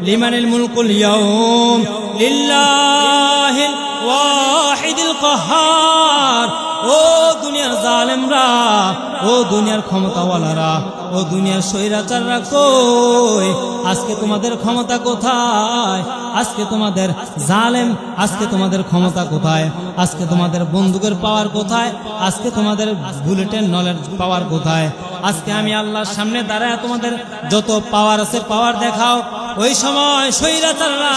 লিমানিল মুলকুল ইয়াউম লিল্লাহিল ওয়াহিদিল কাহ্হার। ও দুনিয়ার জালেমরা, ও দুনিয়ার ক্ষমতাওয়ালারা, ও দুনিয়ার স্বৈরাচাররা, কই আজকে তোমাদের ক্ষমতা কোথায়? আজকে তোমাদের জালেম, আজকে তোমাদের ক্ষমতা কোথায়? আজকে তোমাদের বন্দুকের পাওয়ার কোথায়? আজকে তোমাদের বুলেটের নলেজ পাওয়ার কোথায়? আজকে আমি আল্লাহর সামনে দাঁড়ায় তোমাদের যত পাওয়ার আছে পাওয়ার দেখাও। ওই সময় স্বৈরাচাররা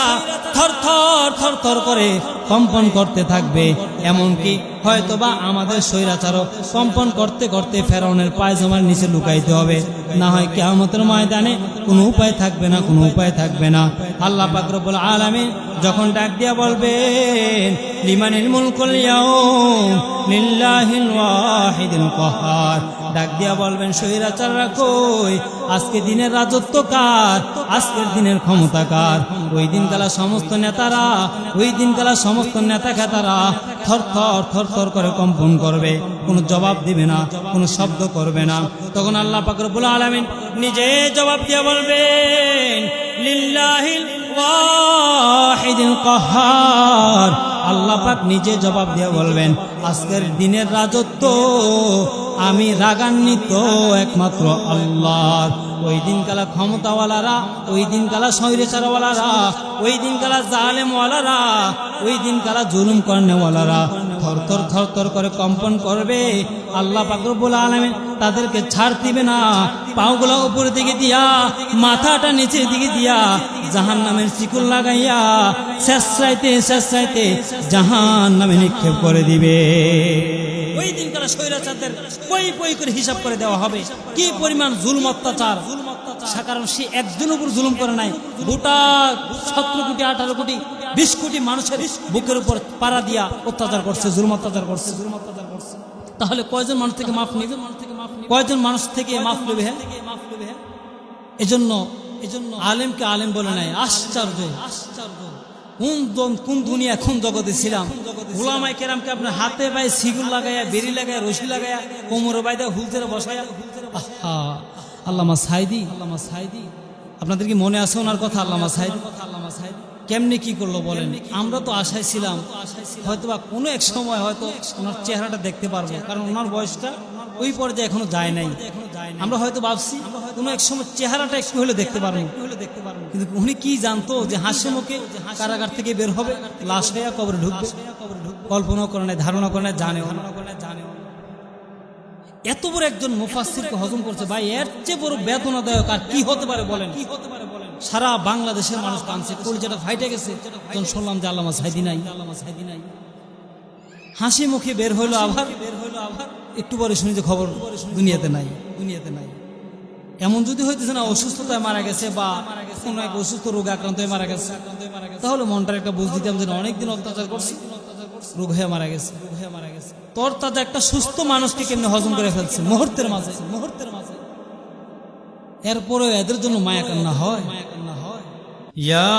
থর থর থর থর করে কম্পন করতে থাকবে। এমনকি হয়তোবা আমাদের স্বৈরাচারও কম্পন করতে করতে ফেরাউনের পায়জামার নিচে লুকাইতে হবে, না হয় কিয়ামতের ময়দানে কোনো উপায় থাকবে না, কোনো উপায় থাকবে না। আল্লাহ পাক রব্বুল আলামিন যখন ডাক দিয়া বলবেন লিমানিল মুলকুল ইয়াউম লিল্লাহিল ওয়াহিদিল কাহ্হার, ডাক দিয়া বলবেন স্বৈরাচাররা কই? আজকে দিনের রাজত্ব কার? আজকের দিনের ক্ষমতা কার? ওই দিনকালা সমস্ত নেতারা, ওই দিনকালা সমস্ত নেতা খেতারা থর থর থর থর করে কম্পন করবে, কোনো জবাব দিবে না, কোনো শব্দ করবে না। তখন আল্লাহ পাক রব্বুল আলামিন নিজে জবাব দিয়ে বলবেন লিল্লাহিল ওয়াহিদিল কাহ্হার। আল্লাহ পাক নিজে জবাব দিয়ে বলবেন আজকের দিনের রাজত্ব আমি রাগান্বিত একমাত্র আল্লাহ। ওই দিনকালা ক্ষমতাওয়ালারা, ওই দিনকালা স্বৈরাচারওয়ালারা, ওই দিনকালা জালেমওয়ালারা, ওই দিনকালা জুলুম করনেওয়ালারা থর থর থর থর করে কম্পন করবে। আল্লাহ পাক রব্বুল আলামিন তাদেরকে ছাড় দিবে না। পাগুলা উপরের দিকে দিয়া, মাথাটা নিচের দিকে দিয়া জাহান্নামের শিকল লাগাইয়া শেষরাইতে শেষরাইতে জাহান্নামে নিক্ষেপ করে দিবে। ওই দিনকার স্বৈরাচারদের পই পই করে হিসাব করে দেওয়া হবে কি পরিমাণ জুলুম অত্যাচার। কারণ সে একজন উপর জুলুম করে নাই, গোটা 17 কোটি 18 কোটি 20 কোটি মানুষের বুকের উপর পাড়া দিয়া অত্যাচার করছে, জুলুম অত্যাচার করছে। তাহলে কয়জন মানুষ থেকে মাফ নিবে? কয়জন মানুষ থেকে মাফ নেবে? এজন্য আলেমকে আলেম বলে নাই। আশ্চর্য, কোন দুনিয়া কোন জগতে ছিলাম। উলামায়ে কেরামকে আপনার হাতে পায়ে সিগুল লাগাইয়া, বেরি লাগাইয়া, রশি লাগাইয়া, কোমরে বাইদা হুলতেরা বসাইয়া। আল্লামা সাইদি, আপনাদের কি মনে আছে ওনার কথা? আল্লামা সাইদি কেমনে কি করলো বলেন? আমরা তো আশায় ছিলাম হয়তোবা কোনো এক সময় হয়তো ওনার চেহারাটা দেখতে পারবো, কারণ ওনার বয়সটা ওই পর্যায়ে এখনো যায় নাই। আমরা হয়তো ভাবছি কোনো এক সময় চেহারাটা একটু হলে দেখতে পারবো, কিন্তু উনি কি জানতো যে হাসি মুখে কারাগার থেকে বের হবে, লাশ হইয়া কবরে ঢুকবে? কল্পনা করে নাই, ধারণা করে নাই, জানেও না। এত বড় একজন মুফাসসিরকে হজম করছে ভাই, এর চেয়ে বড় বেদনাদায়ক আর কি হতে পারে বলেন? সারা বাংলাদেশের মানুষ কাঁদছে, কলিজাটা ফাইটে গেছে যখন শুনলাম যে আল্লামা সাইদি নাই। হাসি মুখে বের হইলো, আবার একটু পরে শুনি যে খবর দুনিয়াতে নাই। এমন যদি হইতেছে না অসুস্থতায় মারা গেছে বা কোনো এক অসুস্থ রোগে আক্রান্ত হয়ে মারা গেছে, তাহলে মনটার একটা বুঝ দিতাম যে অনেকদিন অত্যাচার করছি, রোগ হয়ে মারা গেছে। তোর তাজা একটা সুস্থ মানুষকে কেমনে হজম করে ফেলছে মুহূর্তের মাঝে। এরপরে এদের জন্য মায়া কান্না হয়। ইয়া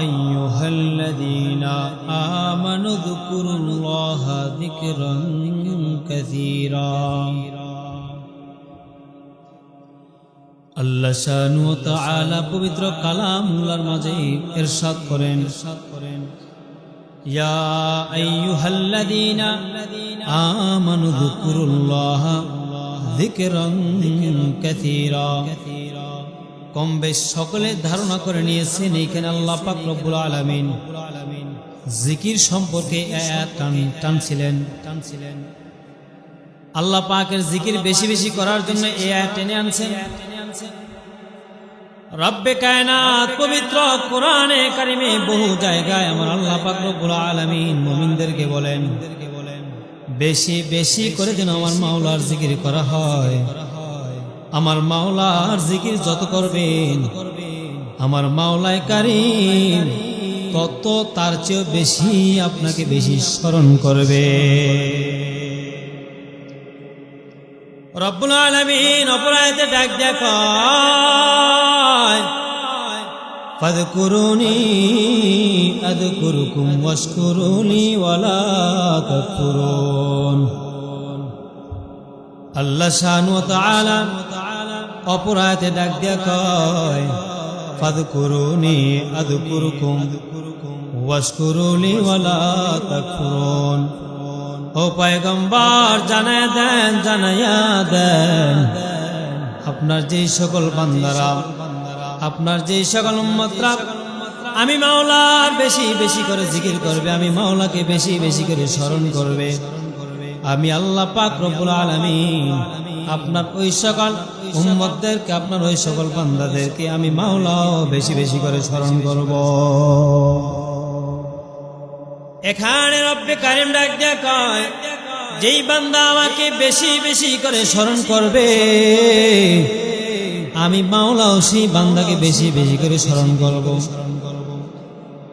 আইয়ুহাল্লাযীনা আমানু যকুরুল্লাহা যিকরান কাসীরা। আল্লাহ শানু ওয়া তাআলা পবিত্র কালামুল্লাহর মাঝে ইরশাদ করেন, ইয়া আইয়ুহাল্লাযীনা আমানু যকুরুল্লাহা যিকরান কাসীরা। কম বেশ সকলে ধারণা করে নিয়েছেন এইখানে আল্লাহ পাক রব্বুল আলামিন জিকির সম্পর্কে আয়াত টানছিলেন। আল্লাহ পাকের জিকির বেশি বেশি করার জন্য এই আয়াত টেনে আনছেন। রব্বে কায়নাত পবিত্র কোরআনে কারিমে বহু জায়গায় আমার আল্লাহ পাক রব্বুল আলামিন মুমিনদেরকে বলেন বেশি বেশি করে যেন আমার মাওলার জিকির করা হয়। আমার মাওলার জিকির যত করবেন আমার মাওলায়ে কারীম তত তার চেয়ে বেশি আপনাকে বেশি স্মরণ করবে। রব্বুল আলামিন অপর আয়াতে ডাক দেখায়, ফাযকুরুনি আযকুরুকুম ওয়াশকুরুনি ওয়ালা তাকফুরুন। আল্লাহ শানু ওয়া তাআলা অপর আয়াতে ডাক দিয়া কয় ফাযকুরুনি আযকুরুকুম ওয়াশকুরুলি ওয়ালা তাকফুরুন। ও পয়গম্বর জানায়া দেন আপনার যেই সকল বান্দারা, আপনার যেই সকল উম্মতরা আমি মাওলার বেশি বেশি করে জিকির করবে, আমি মাওলাকে বেশি বেশি করে স্মরণ করবে, আমি আল্লাহ পাক রব্বুল আলামিন আপনার ওই সকল উম্মতদেরকে, আপনার ওই সকল বান্দাদেরকে আমি মাওলাও বেশি বেশি করে স্মরণ করব। এখানে রব্বে কারিম ডাক দিয়া কয় যেই বান্দা আমাকে বেশি বেশি করে স্মরণ করবে, আমি মাওলাও সেই বান্দাকে বেশি বেশি করে স্মরণ করব।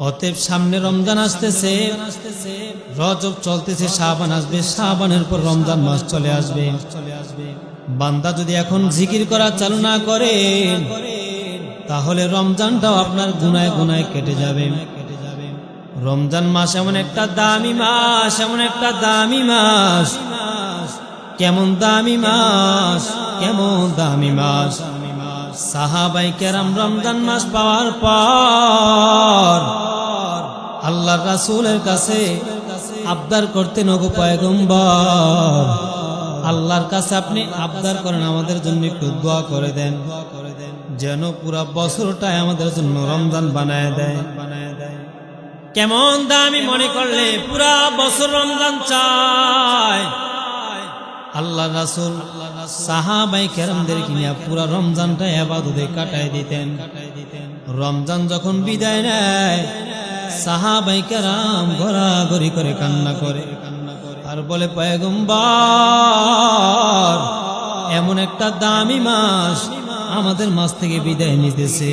অতএব সামনে রমজান আসতেছে, রজব চলতেছে, শাবান আসবে, শাবানের পর রমজান মাস চলে আসবে। বান্দা যদি এখন জিকির করা চালু না করে তাহলে রমজানটাও আপনার গুনায় গুনায় কেটে যাবে। রমজান মাস এমন একটা দামি মাস, এমন একটা দামি মাস। কেমন দামি মাস, কেমন দামি মাস। সাহাবায়ে কেরাম রমজান মাস পাওয়ার পর আল্লাহর রাসূলের কাছে আবদার করতেন, ওগো পয়গম্বর আল্লাহর কাছে আপনি আবদার করেন আমাদের জন্য একটু দোয়া করে দেন, যেন পুরা বছরটাই আমাদের জন্য রমজান বানায় দেয়। কেমন দামি মনে করলে পুরা বছর রমজান চায়। আল্লাহ রাসূল সাহাবায়ে কেরামদেরকে নিয়ে পুরা রমজানটা ইবাদতে কাটায় দিতেন। রমজান যখন বিদায় নেয় সাহাবায়ে কেরাম ঘোরাঘুরি করে কান্না করে আর বলে পয়গম্বর এমন একটা দামি মাস আমাদের মাস থেকে বিদায় নিতেছে,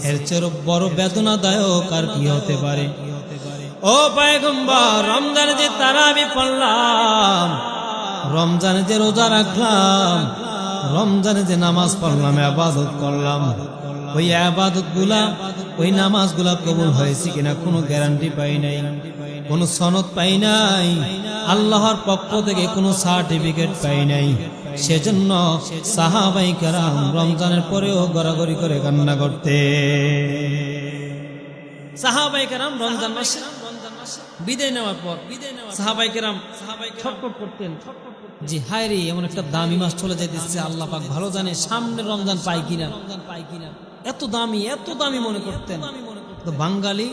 এর চেয়ে বড় বেদনাদায়ক আর কি হতে পারে। ও পয়গম্বর রমজানে যে তারাবি পড়লাম, রমজানে যে রোজা রাখলাম, রমজানে যে নামাজ পড়লাম, ইবাদত করলাম, ওই ইবাদত গুলা ওই নামাজ গুলা কবুল হয়েছে কিনা কোনো গ্যারান্টি পাই নাই, কোনো সনদ পাই নাই, আল্লাহর পক্ষ থেকে কোনো সার্টিফিকেট পাই নাই। সেজন্য সাহাবায়ে কেরাম রমজানের পরেও গড়াগড়ি করে কান্না করতে। সাহাবায়ে কেরাম রমজান মাসে বিদায় নেওয়ার পর সাহাবায়ে কেরাম ছটফট করতেন, জি হায় রে এমন একটা দামি মাস চলে যাইতেছে, আল্লাহ পাক ভালো জানে সামনে রমজান পাই কিনা। এত দামি মনে করতেন। তো বাঙালি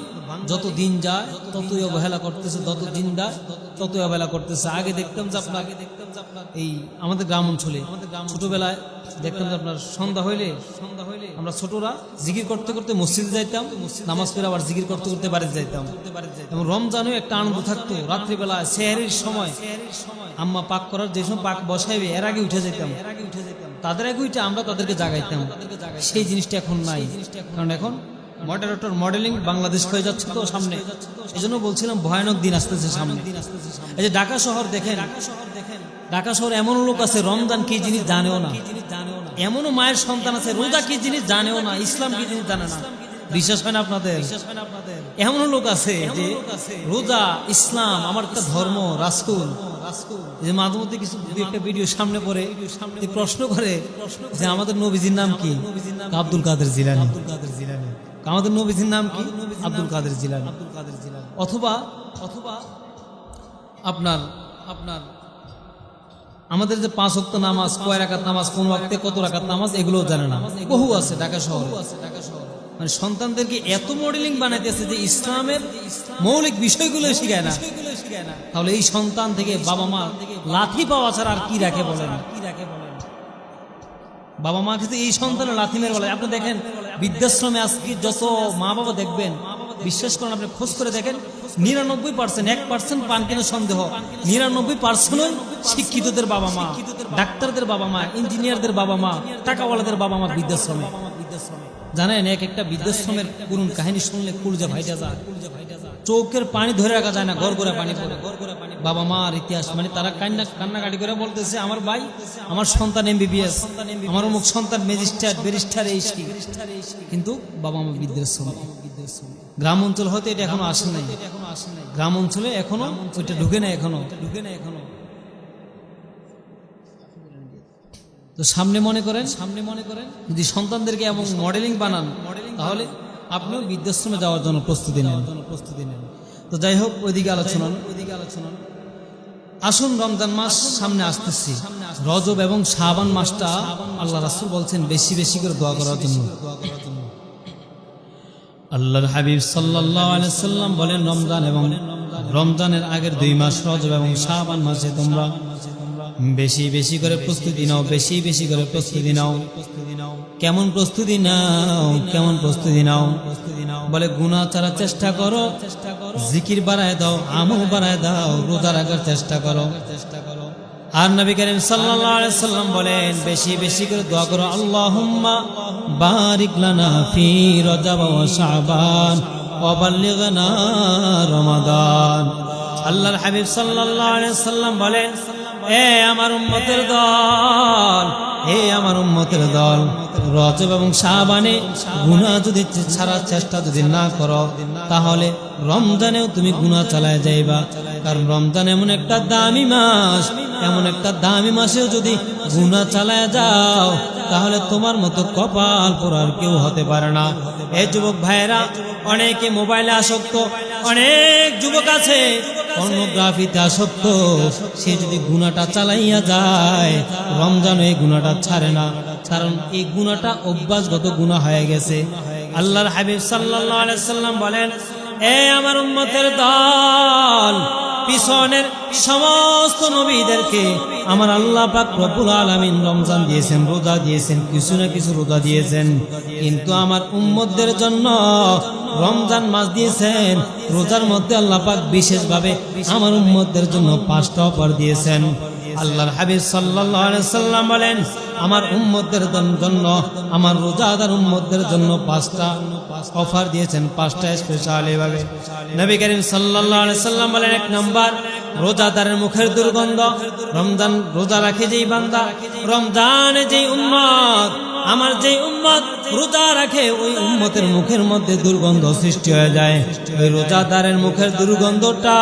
যত দিন যায় ততই অবহেলা করতেছে, যত দিন যায় ততই অবহেলা করতেছে। আগে দেখতাম যে আপনার এই আমাদের গ্রাম অঞ্চলে ছোটবেলায় দেখতাম যে আপনার সন্ধ্যা হইলে আমরা ছোটরা জিকির করতে করতে মসজিদে যাইতাম, নামাজ পড়ে আবার জিকির করতে করতে বাড়িতে যাইতাম। এবং রমজানেও একটা আনন্দ থাকতো, রাত্রিবেলা সেহরির সময় আম্মা পাক করার যে সময় পাক বসাইবে এর আগে উঠে যেতাম, তাদের আগে উঠে আমরা তাদেরকে জাগাইতাম। সেই জিনিসটা এখন নাই, কারণ এখন মডারেটর মডেলিং বাংলাদেশ হয়ে যাচ্ছে তো সামনে। এই জন্য বলছিলাম ভয়ানক দিন আসতেছে সামনে। এই যে ঢাকা শহর দেখেন, ঢাকা শহর এমন লোক আছে রমজান কি জিনিস জানেও না, এমনও মায়ের সন্তান আছে রোজা কি জিনিস জানেও না, ইসলাম কি জিনিস জানে না। বিশ্বাস হয় না আপনাদের? এমন লোক আছে যে রোজা ইসলাম আমার একটা ধর্ম রাসূল, যে মাঝে মধ্যে কিছু একটা ভিডিও সামনে পড়ে প্রশ্ন করে যে আমাদের নবীজির নাম কি? আব্দুল কাদের জিলানী। আমাদের নবীজির নাম কি? আব্দুল কাদের জিলানী। অথবা আপনার আমাদের যে 5 ওয়াক্ত নামাজ, কয় রাকাত নামাজ, কোন ওয়াক্তে কত রাকাত নামাজ, এগুলো জানে না। বহু আছে ঢাকা শহরে। মানে সন্তানদেরকে এত মডেলিং বানাইতেছে যে ইসলামের মৌলিক বিষয়গুলো শিখায় না। তাহলে এই সন্তান থেকে বাবা মা লাথি পাওয়া ছাড়া আর কি রাখে বলেন? বাবা মা কিন্তু এই সন্তানের লাথি মেরে বলে। আপনি দেখেন বৃদ্ধাশ্রমে আজকে যত মা বাবা দেখবেন, বিশ্বাস করেন আপনি খোঁজ করে দেখেন 99% 1% পান কিনা সন্দেহ, 99% শিক্ষিতদের বাবা মা, ডাক্তারদের বাবা মা, ইঞ্জিনিয়ারদের বাবা মা, টাকাওয়ালাদের বাবা মা বৃদ্ধাশ্রমে। জানেন এক একটা বৃদ্ধাশ্রমের করুণ কাহিনী শুনলে কলিজা ফাইটা যায়, চোখের পানি ধরে রাখা যায় না, গড়গড়া পানি পড়ে। বাবা মার ইতিহাস মানে তারা কান্নাকাটি করে বলতেছে আমার ভাই, আমার সন্তান MBBS, আমার অমুক সন্তান ম্যাজিস্ট্রেট, ব্যারিস্টার, এই কিন্তু বাবা মা বৃদ্ধাশ্রম। গ্রাম অঞ্চল হয়তো এটা এখনো আসে নাই, গ্রাম অঞ্চলে এখনো ওইটা ঢুকে নাই, এখনো। তো তো সামনে মনে করেন যদি সন্তানদেরকে এমন মডেলিং বানান তাহলে আপনিও বৃদ্ধাশ্রমে যাওয়ার জন্য প্রস্তুতি নেন। তো যাই হোক, ওইদিকে আলোচনা। আসুন, রমজান মাস সামনে আসতেছি। রজব এবং শাবান মাসটা আল্লাহ রাসূল বলছেন বেশি বেশি করে দোয়া করার জন্য। আল্লাহর হাবিব সাল্লাল্লাহু আলাইহি সাল্লাম বলেন, রমজান এবং রমজানের আগের 2 মাস রজব এবং শাবান মাসে তোমরা বেশি বেশি করে প্রস্তুতি নাও, বেশি বেশি করে প্রস্তুতি নাও। কেমন প্রস্তুতি নাও? বলে গুনাহ ছাড়ার চেষ্টা করো, জিকির বাড়ায় দাও, আমল বাড়ায় দাও, রোজা রাখার চেষ্টা করো। আর নবী করিম সাল্লাল্লাহু আলাইহি সাল্লাম বলেন বেশি বেশি করে দোয়া করো, আল্লাহুম্মা বারিক লানা ফি রজব ওয়া শাবান ওয়া বাল্লিগনা রমাদান। আল্লাহর হাবিব সাল্লাল্লাহু আলাইহি সাল্লাম বলেন, এ আমার উম্মতের দল, রজব এবং শাবানে গুনাহ যদি ছাড়ার চেষ্টা যদি না করো তাহলে রমজানেও তুমি গুনাহ চালায় যাইবা। কারণ রমজান এমন একটা দামি মাস, এমন একটা দামি মাসেও যদি গুনাহ চালায় যাও তাহলে তোমার মতো কপাল পোড়ার কেউ হতে পারে না। এই যুবক ভাইয়েরা, অনেকে মোবাইলে আসক্ত, অনেক যুবক আছে পর্নোগ্রাফিতে আসক্ত। সে যদি গুনাহটা চালাইয়া যায় রমজান এই গুনাহটা ছাড়ে না, কারণ এই গুনাহটা অভ্যাসগত গুনাহ হয়ে গেছে। আল্লাহর হাবিব সাল্লাল্লাহু আলাইহি সাল্লাম বলেন, এ আমার উম্মতের দল, পিছনের সমস্ত নবীদেরকে আমার আল্লাহ পাক রব্বুল আলামিন রমজান দিয়েছেন, রোজা দিয়েছেন, কিছু না কিছু রোজা দিয়েছেন, কিন্তু আমার উম্মতদের জন্য রমজান মাস দিয়েছেন। রোজার মধ্যে আল্লাহ পাক বিশেষভাবে আমার উম্মতদের জন্য 5টা অফার দিয়েছেন। আল্লাহর হাবিব সাল্লাল্লাহু আলাইহি সাল্লাম বলেন, আমার উম্মতদের জন্য, আমার রোজাদার উম্মতদের জন্য 5টা অফার দিয়েছেন, 5টা স্পেশালি ভাবে। নবী করিম সাল্লাল্লাহু আলাইহি সাল্লাম বলেন, 1 নাম্বার, রোজাদারের মুখের দুর্গন্ধ। রমজান রোজা রাখে যেই বান্দা, রমজানে যেই উম্মত, আমার যেই উম্মত রোজা রাখে, ওই উম্মতের মুখের মধ্যে দুর্গন্ধ সৃষ্টি হয়ে যায়। ওই রোজাদারের মুখের দুর্গন্ধটা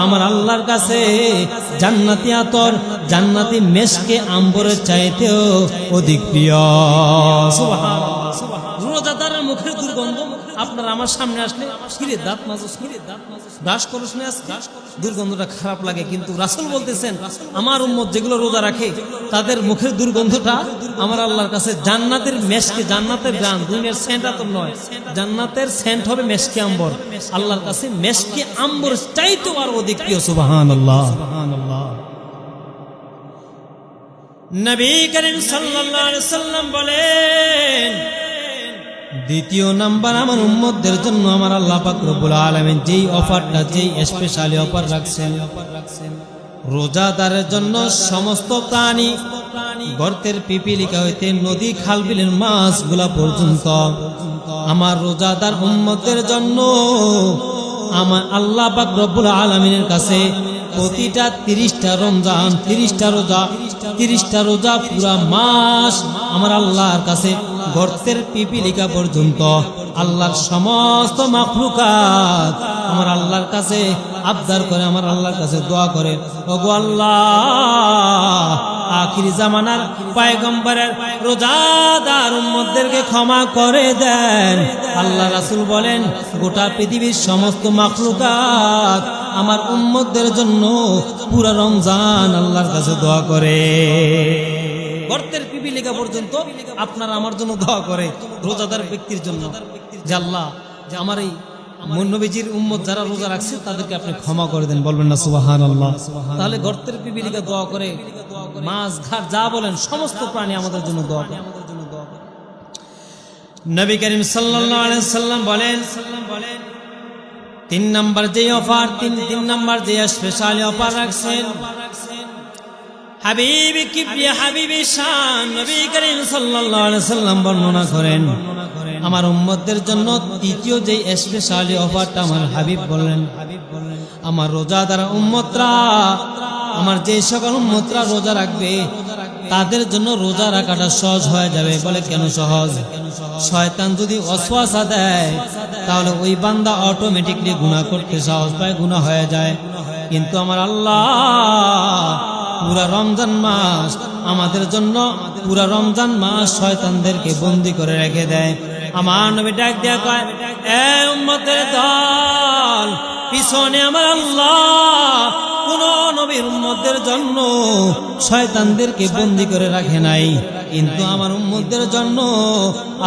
আমার আল্লাহর কাছে জান্নাতি আতর, জান্নাতি মেশকে আম্বরের চাইতেও অধিক প্রিয়। সুবহানাল্লাহ। রোজাদারের মুখের দুর্গন্ধ আপনার আমার সামনে আসলে, কিরে দাঁত মাজস, ব্রাশ করস না, দুর্গন্ধটা খারাপ লাগে। কিন্তু রাসূল বলতেছেন, আমার উম্মত যেগুলো রোজা রাখে তাদের মুখের দুর্গন্ধটা আমার আল্লাহর কাছে জান্নাতের মেশকে, জান্নাতের গান, দুনিয়ার সেন্ট তো নয়, জান্নাতের সেন্ট হবে মেশকে আম্বর। আল্লাহর কাছে মেশকে আম্বর চাইতেও আর অধিক প্রিয়। সুবহানাল্লাহ। নবী করিম সাল্লাল্লাহু আলাইহি সাল্লাম বলেন, 2 নাম্বার, আমার উম্মতদের জন্য আমার আল্লাহ পাক রব্বুল আলামিন যেই অফারটা, যেই স্পেশালি অফার রাখছেন, রোজাদারের জন্য সমস্ত প্রাণী, গর্তের পিপিলিকা হইতে নদী খাল বিলের মাছগুলা পর্যন্ত আমার রোজাদার উম্মতদের জন্য আমার আল্লাহ পাক রব্বুল আলামিনের কাছে প্রতিটা 30টা রমজান, 30টা রোজা পুরা মাস আমার আল্লাহর কাছে গর্তের পিপিলিকা পর্যন্ত আল্লাহর সমস্ত মাখলুকাত আমার আল্লাহর কাছে আবদার করে, আমার আল্লাহর কাছে দোয়া করে, ওগো আল্লাহ, আখিরি জামানার পয়গম্বরের রোজাদার উম্মতদেরকে ক্ষমা করে দেন। আল্লাহ রাসূল বলেন, গোটা পৃথিবীর সমস্ত মাখলুকাত আমার উম্মতদের জন্য পুরা রমজান আল্লাহর কাছে দোয়া করে। গর্তের পিপিলিকা পর্যন্ত আপনার আমার জন্য দোয়া করে, রোজাদার ব্যক্তির জন্য, যে আল্লাহ, যে আমার এই নবীজির উম্মত যারা রোজা রাখছে তাদেরকে আপনি ক্ষমা করে দেন। বলবেন না সুবহানাল্লাহ? তাহলে গর্তের পিপিলিকা দোয়া করে, মাছ ঘাট যা বলেন সমস্ত প্রাণী আমাদের জন্য দোয়া করে। নবী করিম সাল্লাল্লাহু আলাইহি সাল্লাম বলেন, 3 নাম্বার যে অফার, 3 নাম্বার যে স্পেশালি অফার রাখছেন, হাবিবি কিবরিয়া হাবিবি শান নবী করিম সাল্লাল্লাহু আলাইহি সাল্লাম বর্ণনা করেন, আমার উম্মতদের জন্য 3য় যে স্পেশালি অফারটা আমার হাবিব বললেন, আমার রোজাদার উম্মতরা, আমার যে সকল উম্মতরা রোজা রাখবে তাদের জন্য রোজা রাখাটা সহজ হয়ে যাবে। বলে কেন সহজ? শয়তান যদি ওয়াসওয়াসা দেয় তাহলে ওই বান্দা অটোমেটিকলি গুনাহ করতে সাহস পায়, গুনাহ হয়ে যায়। কিন্তু আমার আল্লাহ পুরা রমজান মাস আমাদের জন্য, পুরা রমজান মাস শয়তানদেরকে বন্দী করে রেখে দেয়। আমার নবী ডাক দেয়া কয়, এ উম্মতের দল, পিছনে আমার আল্লাহ কোন নবীর উম্মতদের জন্য শয়তানদেরকে বন্দী করে রাখে নাই, কিন্তু আমার উম্মতদের জন্য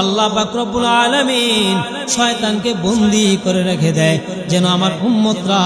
আল্লাহ পাক রব্বুল আলামিন শয়তানকে বন্দী করে রেখে দেয়, যেন আমার উম্মতরা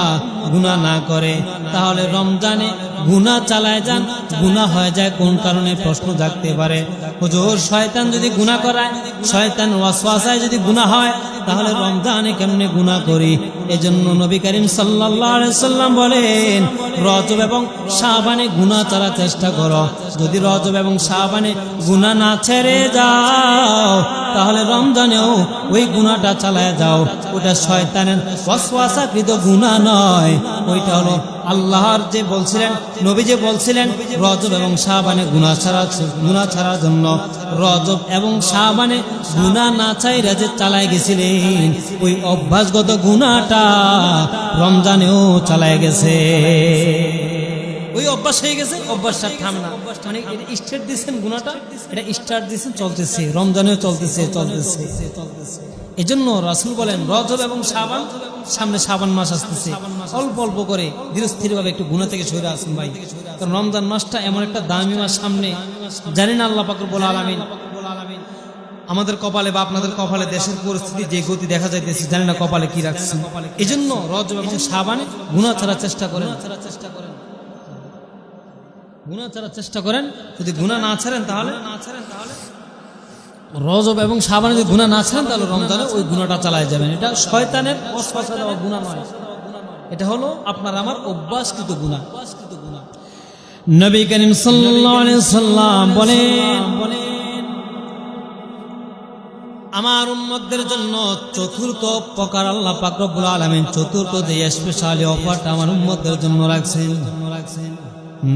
গুনাহ না করে। তাহলে রমজানে গুনাহ চালায় যান, গুনাহ হয়ে যায় কোন কারণে প্রশ্ন জাগতে পারে। হুজুর, শয়তান যদি গুনাহ করায়, শয়তান ওয়াসওয়াসায় যদি গুনাহ হয়, তাহলে রমজানে কেমনে গুনাহ করি? এজন্য নবী করিম সাল্লাল্লাহু আলাইহি সাল্লাম বলেন, রজব এবং শাবানে গুনাহ ছাড়ার চেষ্টা করো। যদি রজব এবং শাবানে গুনাহ না ছেড়ে যাও, তাহলে রমজানেও ওই গুনাহটা চালায় যাও। ওটা শয়তানের ওয়াসওয়াসাকৃত গুনাহ নয়, ওইটা হলো আল্লাহর যে বলছিলেন, নবী যে বলছিলেন রজব এবং শাবানে গুনাহ ছাড়ার জন্য, রজব এবং শাবানে গুনাহ না চাইরা যে চালায় গেছিলেন, ওই অভ্যাসগত গুনাহটা রমজানেও চালায় গেছে। ওই অভ্যাস হয়ে গেছে, অভ্যাসটা থামে না। মানে স্টার্ট দিয়েছেন গুনাহটা, এটা স্টার্ট দিয়েছেন, চলতেছে, রমজানেও চলতেছে। এজন্য রাসূল বলেন, রজব এবং শাবান, সামনে শাবান মাস আসতেছে, অল্প অল্প করে ধীরস্থিরভাবে একটু গুনাহ থেকে সরে আসুন ভাই। কারণ রমজান মাসটা এমন একটা দামি মাস, সামনে জানি না আল্লাহ পাক রব্বুল আলামিন আমাদের কপালে বা আপনাদের কপালে দেশের পরিস্থিতি যে গতি দেখা যাইতেছে, জানি না কপালে কি রাখছেন। এজন্য রজব এবং শাবানে গুনাহ ছাড়ার চেষ্টা করেন, গুনাহ ছাড়ার চেষ্টা করেন। যদি গুনাহ না ছাড়েন তাহলে রজব এবং শাবানে যদি গুনাহ না ছাড়েন, তাহলে রমজানে ওই গুনাহটা চালায় যাবেন। এটা শয়তানের ওয়াসওয়াসা দেওয়া গুনাহ নয়, এটা হলো আপনার আমার অভ্যাসকৃত গুনাহ। নবী করিম সাল্লাল্লাহু আলাইহি সাল্লাম বলেন, আমার উম্মতদের জন্য চতুর্থ প্রকার আল্লাহ পাক রব্বুল আলামিন চতুর্থ যে স্পেশালি অফারটা আমার উম্মতদের জন্য রাখছেন।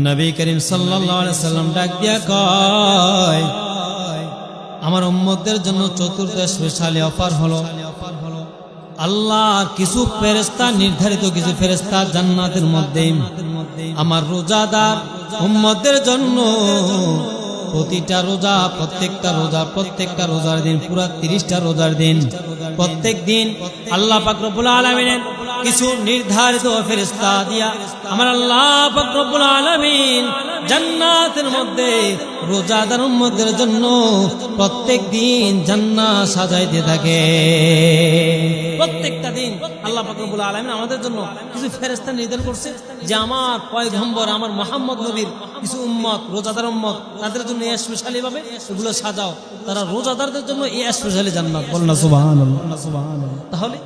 নবী করিম সাল্লাল্লাহু আলাইহি সাল্লাম ডাক দিয়া কয়, আমার উম্মতদের জন্য চতুর্থ স্পেশালি অফার হলো, আল্লাহ কিছু ফেরেশতা, নির্ধারিত কিছু ফেরেশতা জান্নাতের মধ্যে আমার রোজাদার উম্মতদের জন্য প্রতিটা রোজা, প্রত্যেকটা রোজার দিন, পুরা 30টা রোজার দিন, প্রত্যেক দিন আল্লাহ পাক রব্বুল আলামিনের কিছু নির্ধারিত ফেরেশতা দিয়া আমার আল্লাহ পাক রব্বুল আলামিন জান্নাতের মধ্যে রোজাদার উম্মতদের জন্য প্রত্যেক দিন জান্নাত সাজাইতে থাকে। প্রত্যেকটা দিন আল্লাহ পাক রব্বুল আলামিন আমাদের জন্য কিছু ফেরেশতা নির্ধারণ করছে, যে আমার পয়গম্বর, আমার মুহাম্মদ নবীর কিছু উম্মত, রোজাদার উম্মত, তাদের জন্য এই স্পেশালি ভাবে এগুলো সাজাও, তারা রোজাদারদের জন্য এই স্পেশালি জান্নাত। বল না সুবহানাল্লাহ। তাহলে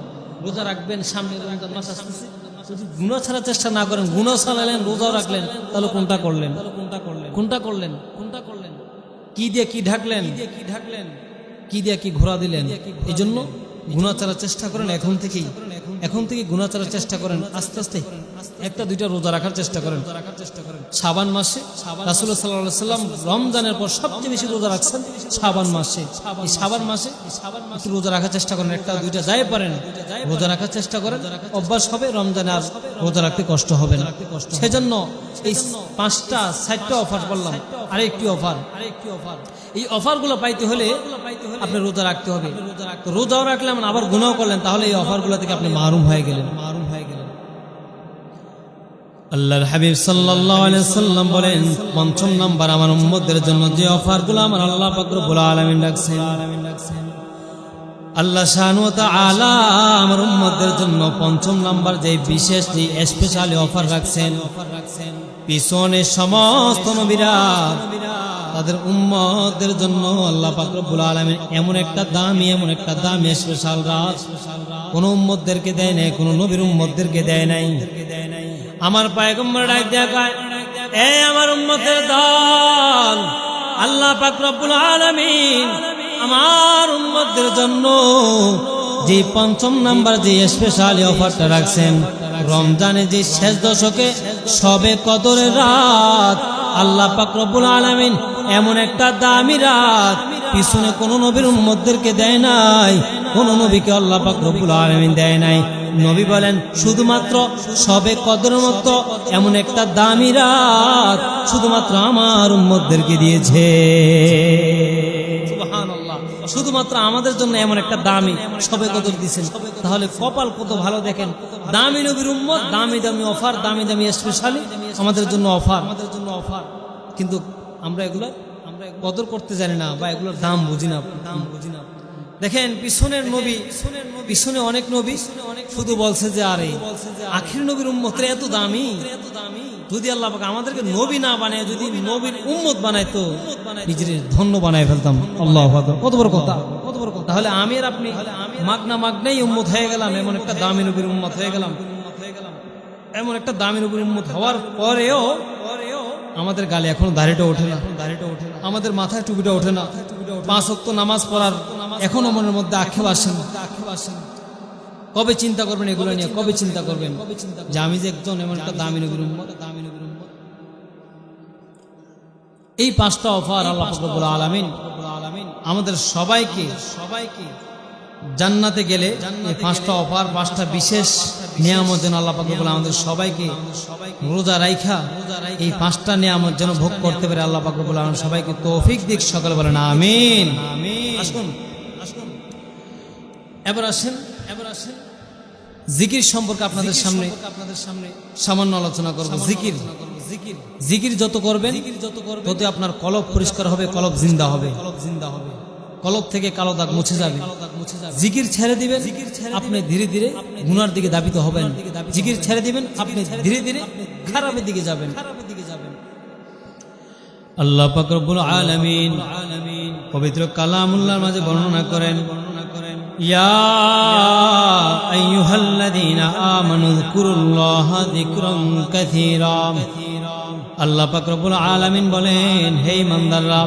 রোজা রাখবেন, সামনে রমজান মাস আসতেছে, যদি গুনাহ ছাড়ার চেষ্টা না করেন, গুনাহ ছাড়ালেন, রোজাও রাখলেন, তাহলে কোনটা করলেন? কি দিয়ে কি ঢাকলেন? কি দিয়ে কি ঘোরা দিলেন? এই জন্য গুনাহ ছাড়ার চেষ্টা করেন এখন থেকেই গুনাহ ছাড়ার চেষ্টা করেন। আস্তে আস্তে একটা দুইটা রোজা রাখার চেষ্টা করেন। শাবান মাসে রাসূলুল্লাহ সাল্লাল্লাহু আলাইহি ওয়াসাল্লাম রমজানের পর সবচেয়ে বেশি রোজা রাখছেন শাবান মাসে। এই শাবান মাসে একটু রোজা রাখার চেষ্টা করেন, একটা দুইটা যাই পারেন রোজা রাখার চেষ্টা করেন, অভ্যাস হবে, রমজানে আর রোজা রাখতে কষ্ট হবে না। সেজন্য এই 5টা 6টা অফার বললাম, আরেকটি অফার, এই অফারগুলো পাইতে হলে আপনি রোজা রাখতে হবে। রোজাও রাখলেন আবার গুনাহ করলেন, তাহলে এই অফারগুলো থেকে আপনি মাহরুম হয়ে গেলেন। আল্লাহর হাবিব সাল্লাল্লাহু আলাইহি সাল্লাম বলেন, 5ম নাম্বার আমার উম্মতদের জন্য যে অফারগুলো আমার আল্লাহ পাক রব্বুল আলামিন রাখছেন, আল্লাহ শাআনু ওয়া তাআলা আমার উম্মতদের জন্য 5ম নাম্বার যে বিশেষ, যে স্পেশালি অফার রাখছেন, পিছনে সমস্ত নবীরা তাদের উম্মতদের জন্য আল্লাহ পাক রব্বুল আলামিন এমন একটা দামি স্পেশাল রাত কোন উম্মতদেরকে দেয় নাই, কোন নবীর উম্মতদেরকে দেয় নাই। আমার পয়গম্বর ডাক দেয়া কয়, এ আমার উম্মতের দল, আল্লাহ পাক রব্বুল আলামিন আমার উম্মতদের জন্য যে 5ম নাম্বার যে স্পেশাল অফারটা রাখছেন, রমজানে যে শেষ দশকে সবে কদরের রাত আল্লাহ পাক রব্বুল আলামিন এমন একটা দামি রাত পিছনে কোন নবীর উম্মতদেরকে দেয় নাই, কোন নবীকে আল্লাহ পাক রব্বুল আলামিন দেয় নাই। নবী বলেন শুধুমাত্র সবে কদরের মতো এমন একটা দামি রাত শুধুমাত্র আমার উম্মতদেরকে দিয়েছে। সুবহানাল্লাহ, শুধুমাত্র আমাদের জন্য এমন একটা দামি সবে কদর দিয়েছেন। তাহলে কপাল কত ভালো দেখেন, দামি নবীর উম্মত, দামি দামি অফার, দামি দামি স্পেশালি আমাদের জন্য অফার। কিন্তু আমরা এগুলো কদর করতে জানি না বা এগুলোর দাম বুঝি না। দেখেন পিছনের নবী, পিছনে অনেক নবী শুধু বলছে যে আরে আখির নবীর উম্মতের এত দামি, যদি আল্লাহ পাক আমাদেরকে নবী না বানায় যদি নবীর উম্মত বানাইতো নিজের ধন্য বানায় ফেলতাম। আল্লাহু আকবার, কত বড় কথা, কত বড় কথা। তাহলে আমি আর আপনি মাগনাই উম্মত হয়ে গেলাম, এমন একটা দামি নবীর উম্মত হয়ে গেলাম। এমন একটা দামি নবীর উম্মত হওয়ার পরেও আমাদের গালে এখনো দাড়িটা ওঠে না, আমাদের মাথায় টুপিটা ওঠে না, 5 ওয়াক্ত নামাজ পড়ার এখনো মনের মধ্যে আক্ষেপ আসে না। কবে চিন্তা করবেন এগুলো নিয়ে? কবে চিন্তা করবেন যে আমি যে একজন এমন একটা দামি নবীর উম্মত? এই 5টা অফার আল্লাহ পাক রব্বুল আলামিন আমাদের সবাইকে জান্নাতে গেলে এই 5টা অফার, 5টা বিশেষ নিয়ামত যেন আল্লাহ পাক রব্বুল আমাদের সবাইকে রোজা রাইখা এই 5টা নিয়ামত যেন ভোগ করতে পারে আল্লাহ পাক রব্বুল আলামিন সবাইকে তৌফিক দিক। সকলে বলেন আমিন। আসুন এবার আসেন জিকির সম্পর্কে আপনাদের সামনে সামান্য আলোচনা করব। জিকির যত করবেন তত আপনার কলব পরিষ্কার হবে, কলব জিন্দা হবে, কলব থেকে কালো দাগ মুছে যাবে। জিকির ছেড়ে দিবেন আপনি ধীরে ধীরে গুনার দিকে ধাবিত হবেন। জিকির ছেড়ে দিবেন আপনি ধীরে ধীরে খারাপের দিকে যাবেন। আল্লাহ পাক রব্বুল আলামিন পবিত্র কালামুল্লাহর মাঝে বর্ণনা করেন, ইয়া আইয়ুহাল্লাযীনা আমানু যিকুরুল্লাহা যিকরান কাসীরা। আল্লাহ পাক রব্বুল আলামিন বলেন, হে ইমানদাররা,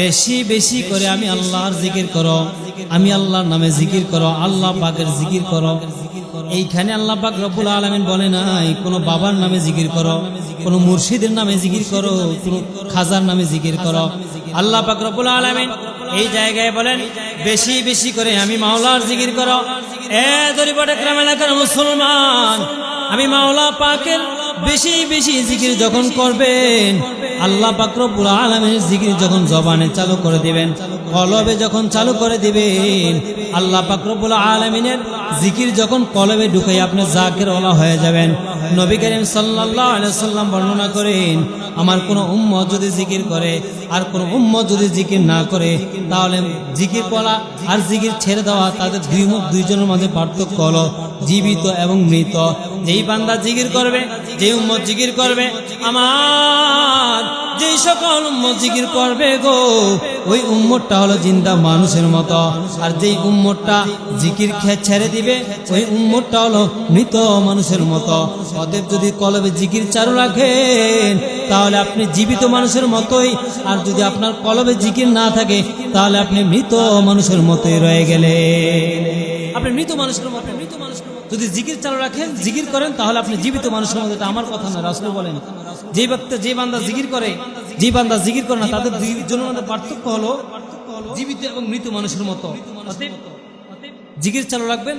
বেশি বেশি করে আমি আল্লাহর জিকির করো, আমি আল্লাহর নামে জিকির করো, আল্লাহ পাকের জিকির করো। এইখানে আল্লাহ পাক রব্বুল আলামিন বলে নাই কোনো বাবার নামে জিকির করো, কোনো মুর্শিদের নামে জিকির করো, কোনো খাজার নামে জিকির করো। আল্লাহ পাক রব্বুল আলামিন এই জায়গায় বলেন বেশি বেশি করে আমি মাওলার জিকির করো। এ দরিবটে গ্রাম এলাকার মুসলমান, আমি মাওলা পাকের বেশি বেশি জিকির যখন করবেন, আল্লাহ পাক রব্বুল আলামিনের জিকির যখন জবানে চালু করে দিবেন, কলবে যখন চালু করে দিবেন, আল্লাহ পাক রব্বুল আলামিনের জিকির যখন কলবে ঢুকে আপনি জাকিরওয়ালা হয়ে যাবেন। নবী করিম সাল্লাল্লাহু আলাইহি সাল্লাম বর্ণনা করেন, আমার কোন উম্মত যদি জিকির করে আর কোন উম্মত যদি জিকির না করে, তাহলে জিকির করা আর জিকির ছেড়ে দেওয়া তাদের দুইজনের মাঝে পার্থক্য হলো জীবিত এবং মৃত। যেই বান্দা জিকির করবে, যে উম্মত জিকির করবে, আমার যেই সকল উম্মত জিকির করবে গো, ওই উম্মতটা হলো জিন্দা মানুষের মতো। আর যেই উম্মতটা জিকির ছেড়ে দিবে, ওই উম্মতটা হলো মৃত মানুষের মতো। অতএব যদি কলবে জিকির চালু রাখেন তাহলে আপনি জীবিত মানুষের মতোই, আর যদি আপনার কলবে জিকির না থাকে তাহলে আপনি মৃত মানুষের মতোই রয়ে গেলে। আপনি মৃত মানুষের মতো। যদি জিকির চালু রাখেন, জিকির করেন, তাহলে আপনি জীবিত মানুষের মতো। এটা আমার কথা না, রাসূল বলেন যে ব্যক্তি যে বান্দা জিকির করে, যে বান্দা জিকির করে না, তাদের দুইজনের মধ্যে পার্থক্য হলো জীবিত এবং মৃত মানুষের মতো। জিকির চালু রাখবেন,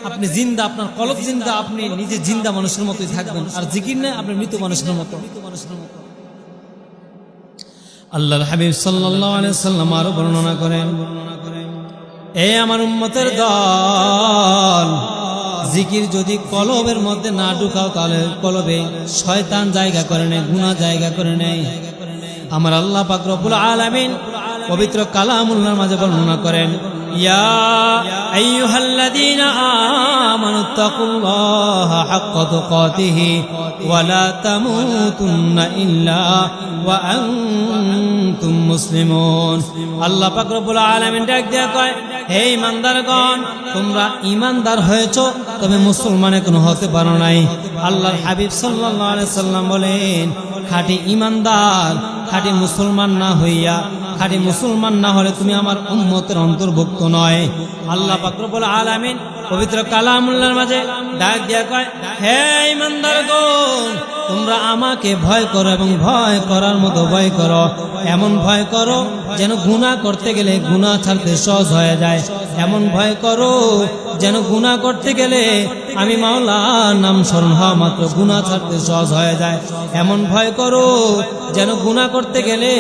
আপনি জিন্দা, আপনার কলব জিন্দা, আপনি নিজে জিন্দা মানুষের মতোই থাকবেন। আর জিকির নেই, আপনি মৃত মানুষের মতো। আল্লাহর হাবিব সাল্লাল্লাহু আলাইহি সাল্লাম আরো বর্ণনা করেন, এ আমার উম্মতের দল, জিকির যদি কলবের মধ্যে না ঢুকাও তাহলে কলবে শয়তান জায়গা করে নেয়, গুনাহ জায়গা করে নেয়। আমার আল্লাহ পাক রব্বুল আলামিন পবিত্র কালামুল্লাহর মাঝে বর্ণনা করেন, ইয়া আইয়ুহাল্লাযীনা আমানুত্তাকুল্লাহা হাক্কা তুকাতিহি ওয়া লা তামুতুন্না ইল্লা ওয়া আনতুম মুসলিমুন। আল্লাহ পাক রব্বুল আলামিন ডাক দিয়া কয়, হে ঈমানদারগণ, তোমরা ঈমানদার হয়েছো, তবে মুসলমান এখনো হতে পারো নাই। আল্লাহর হাবিব সাল্লাল্লাহু আলাইহি সাল্লাম বলেন, খাঁটি ঈমানদার, খাঁটি মুসলমান না হইয়া, খাঁটি মুসলমান না হলে তুমি আমার উম্মতের অন্তর্ভুক্ত নয়। আল্লাহ পাক রব্বুল আলামিন পবিত্র কালামুল্লাহর মাঝে ডাক দিয়া কয়, হে ঈমানদারগণ, তোমরা আমাকে ভয় করো এবং ভয় করার মতো ভয় করো, এমন ভয় করো যেন গুনাহ করতে গেলে গুনাহ ছাড়তে সহজ হয়ে যায়, এমন ভয় করো যেন গুনাহ করতে গেলে আমি মাওলার নাম স্মরণ হওয়া মাত্র গুনাহ ছাড়তে সহজ হয়ে যায়, এমন ভয় করো যেন গুনাহ করতে গেলে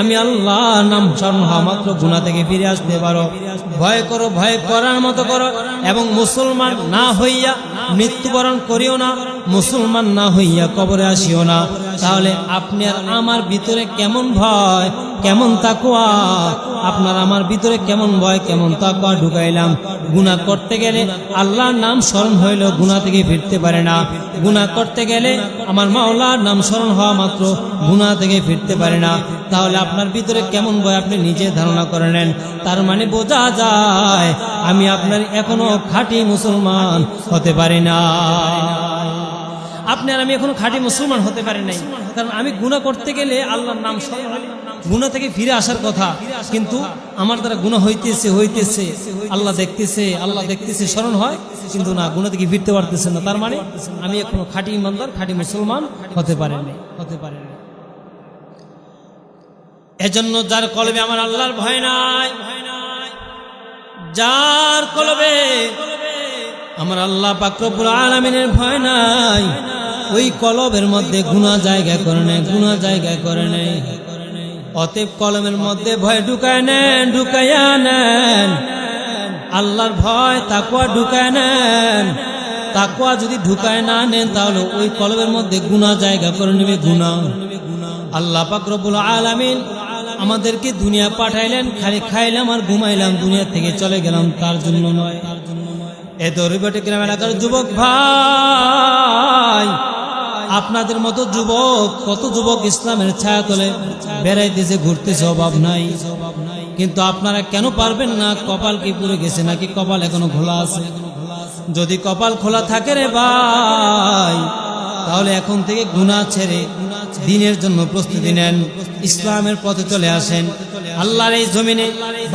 আমি আল্লাহর নাম স্মরণ হওয়া মাত্র গুনাহ থেকে ফিরে আসতে পারো। ভয় করো, ভয় করার মতো করো, এবং মুসলমান না হইয়া মৃত্যুবরণ করিও না, মুসলমান না হইয়া কবরে আসিও না। তাহলে আপনি আর আমার ভিতরে কেমন ভয়, কেমন তাকওয়া, আপনার আমার ভিতরে কেমন ভয়, কেমন তাকওয়া ঢুকাইলাম। গুনাহ করতে গেলে আল্লাহর নাম স্মরণ হইল গুনাহ থেকে ফিরতে পারে না, গুনাহ করতে গেলে আমার মাওলার নাম স্মরণ হওয়া মাত্র গুনাহ থেকে ফিরতে পারে না। তাহলে আপনার ভিতরে কেমন ভয় আপনি নিজে ধারণা করে নেন। তার মানে বোঝা যায় আমি আপনার এখনো খাঁটি মুসলমান হতে পারি না, আপনি আর আমি এখনো খাঁটি মুসলমান হতে পারি নাই। কারণ আমি গুনাহ করতে গেলে আল্লাহর নাম স্মরণ হলে গুনাহ থেকে ফিরে আসার কথা, কিন্তু আমার দ্বারা গুনাহ হইতেছে, আল্লাহ দেখতেছে স্মরণ হয়, কিন্তু না, গুনাহ থেকে ফিরতে পারতেছে না। তার মানে আমি এখনো খাঁটি ইমানদার, খাঁটি মুসলমান হতে পারিনি। এজন্য যার কলবে আমার আল্লাহর ভয় নাই, যার কলবে আমার আল্লাহ পাক রব্বুল আলামিনের ভয় নাই, ওই কলবের মধ্যে গুনাহ জায়গা করে নেয়, অতএব কলমের মধ্যে ভয় ঢুকাইয়া নেন, আল্লাহর ভয় তাকওয়া ঢুকায় নেন। তাকওয়া যদি ঢুকায় না নেন তাহলে ওই কলবের মধ্যে গুনাহ জায়গা করে নেবে, গুনাহ। আল্লাহ পাক রব্বুল আলামিন আমাদেরকে দুনিয়া পাঠাইলেন, খালি খাইলাম আর ঘুমাইলাম, দুনিয়া থেকে চলে গেলাম তার জন্য নয়। এ দরিবটে গ্রাম এলাকার যুবক ভাই, আপনাদের মতো যুবক, কত যুবক ইসলামের ছায়া তলে বেড়াইতেছে, ঘুরতেছে, অভাব নাই। কিন্তু আপনারা কেন পারবেন না? কপাল কি পুড়ে গেছে নাকি কপাল এখনো খোলা আছে? যদি কপাল খোলা থাকে রে ভাই, তাহলে এখন থেকে গুনাহ ছেড়ে দিনের জন্য প্রস্তুতি নেন, ইসলামের পথে চলে আসেন। আল্লাহর এই জমিনে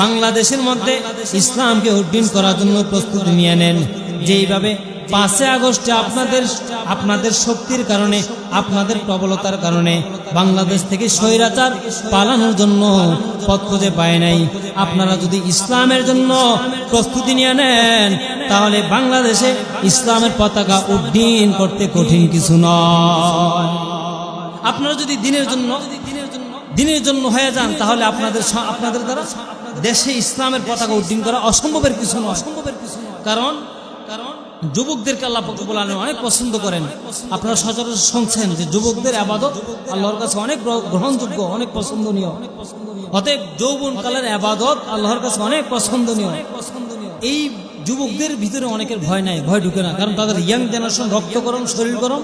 বাংলাদেশের মধ্যে ইসলামকে উড্ডীন করার জন্য প্রস্তুতি নিয়ে নেন। যেইভাবে 5 আগস্টে আপনাদের শক্তির কারণে, আপনাদের প্রবলতার কারণে বাংলাদেশ থেকে স্বৈরাচার পালানোর জন্য পথ খুঁজে পায় নাই, আপনারা যদি ইসলামের জন্য প্রস্তুতি নিয়ে নেন তাহলে বাংলাদেশে ইসলামের পতাকা উড্ডীন করতে কঠিন কিছু নয়। আপনারা যদি দিনের জন্য হয়ে যান তাহলে আপনাদের দ্বারা দেশে ইসলামের পতাকা উড্ডীন করা অসম্ভবের কিছু নয়। কারণ যুবকদেরকে আল্লাহ পাক রব্বুল আলামিন অনেক পছন্দ করেন। আপনারা সচরাচর শুনছেন যে যুবকদের ইবাদত আল্লাহর কাছে অনেক গ্রহণযোগ্য, অনেক পছন্দনীয়। অতএব যৌবনকালের ইবাদত আল্লাহর কাছে অনেক পছন্দনীয়। এই যুবকদের ভিতরে অনেকের ভয় নাই, ভয় ঢুকে না, কারণ তাদের ইয়াং জেনারেশন রক্ত গরম, শরীর গরম,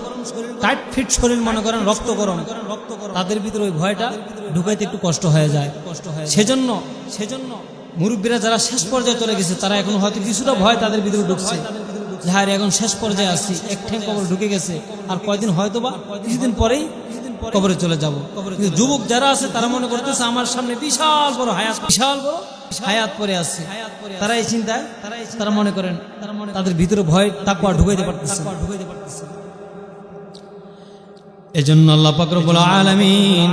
টাইট ফিট শরীর মনে করেন, রক্ত গরম, তাদের ভিতরে ওই ভয়টা ঢুকাইতে একটু কষ্ট হয়ে যায়। সেজন্য মুরব্বীরা যারা শেষ পর্যায়ে চলে গেছে তারা এখন হয়তো কিছুটা ভয় তাদের ভিতরে ঢুকছে, যে হ্যাঁ এখন শেষ পর্যায়ে আসছি, এক ঠ্যাং কবরে ঢুকে গেছে, আর কয়দিন হয়তো বা কিছুদিন পরেই কবরে চলে যাব। কিন্তু যুবক যারা আছে তারা মনে করতেছে আমার সামনে বিশাল বড় হায়াত পরে আছে। তারা এই চিন্তায় তারা মনে করেন তাদের ভিতরে ভয় তাকওয়া ঢুকাইতে পারতেছে। এজন্য আল্লাহ পাক রব্বুল আলামিন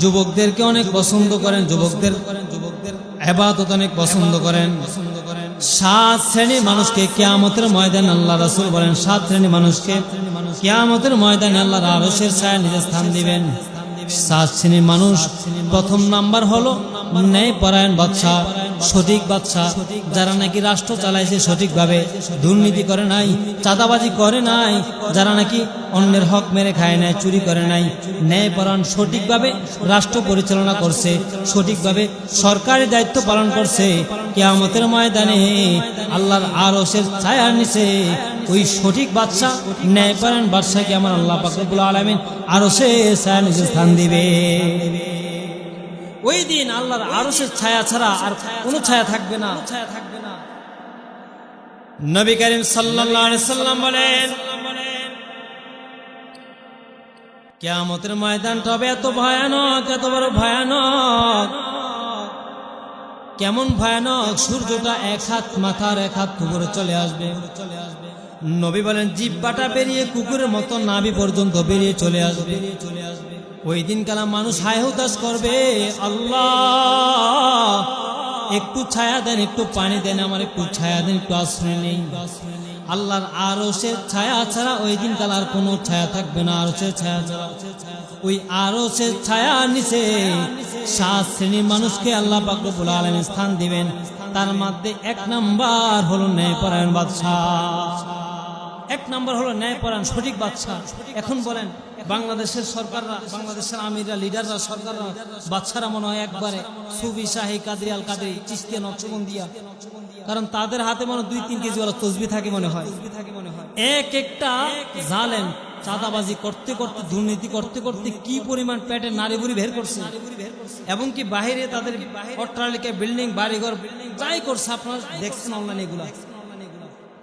যুবকদেরকে অনেক পছন্দ করেন, যুবকদের ইবাদত অনেক পছন্দ করেন। 7 শ্রেণীর মানুষকে কিয়ামতের ময়দানে আল্লাহ রাসূল বলেন, 7 শ্রেণীর মানুষকে কিয়ামতের ময়দানে আল্লাহর আরশের ছায়া নিচে স্থান দিবেন। 7 শ্রেণীর মানুষ, প্রথম নাম্বার হলো ন্যায়পরায়ণ বাদশা, সঠিক বাদশা, যারা নাকি রাষ্ট্র চালাইছে সঠিকভাবে, দুর্নীতি করে নাই, চাঁদাবাজি করে নাই, যারা নাকি অন্যের হক মেরে খায় নাই, চুরি করে নাই, ন্যায়পরায়ণ সঠিকভাবে রাষ্ট্র পরিচালনা করছে, সঠিকভাবে সরকারি দায়িত্ব পালন করছে। কিয়ামতের ময়দানে আল্লাহর আরশের ছায়ার নিচে ওই সঠিক বাদশা, ন্যায়পরায়ণ বাদশাকে আমার আল্লাহ পাক রব্বুল আলামিন আরশের ছায়ার নিচে স্থান দিবে। ওই দিন আল্লাহর আরশের ছায়া ছাড়া আর কোনো ছায়া থাকবে না। নবী করিম সাল্লাল্লাহু আলাইহি সাল্লাম বলেন, কিয়ামতের ময়দানটা হবে এত ভয়ানক, এত বড় ভয়ানক। কেমন ভয়ানক? সূর্যটা 1 হাত মাথার 1 হাত উপরে চলে আসবে, নবী বলেন জিহ্বাটা বেরিয়ে কুকুরের মতো নাভি পর্যন্ত বেরিয়ে চলে আসবে। ওই দিন কালা মানুষ হায় হুতাশ করবে, আল্লাহ একটু ছায়া দেন, একটু পানি দেন, আমার একটু ছায়া দেন, একটু আশ্রয় নেই। আল্লাহর আরশের ছায়া ছাড়া ওই দিন কাল আর কোনো ছায়া থাকবে না। আরশের ছায়া ছাড়া ওই আরশের ছায়া নিচে 7 শ্রেণীর মানুষকে আল্লাহ পাক রব্বুল আলামিন স্থান দিবেন। তার মধ্যে 1 নাম্বার হলো ন্যায়পরায়ণ বাদশাহ। 1 নাম্বার হলো ন্যায়পরায়ণ সঠিক বাদশাহ। এখন বলেন বাংলাদেশের সরকাররা, বাংলাদেশের আমিররা, লিডাররা, সরকাররা, বাদশারা মনে হয় একবারে সুফি, শাহী, কাদরি, আল কাদরি, চিশতিয়া, নকশবন্দিয়া, কারণ তাদের হাতে মনে 2-3 কেজি ওরা তসবিহ থাকে মনে হয়। একটা জালেম চাঁদাবাজি করতে করতে, দুর্নীতি করতে করতে কি পরিমাণ পেটে নারী বুড়ি বের করছে, এবং কি বাহিরে তাদের অট্টালিকা, বিল্ডিং, বাড়িঘর যাই করছে আপনারা দেখছেন অনলাইনে। এগুলা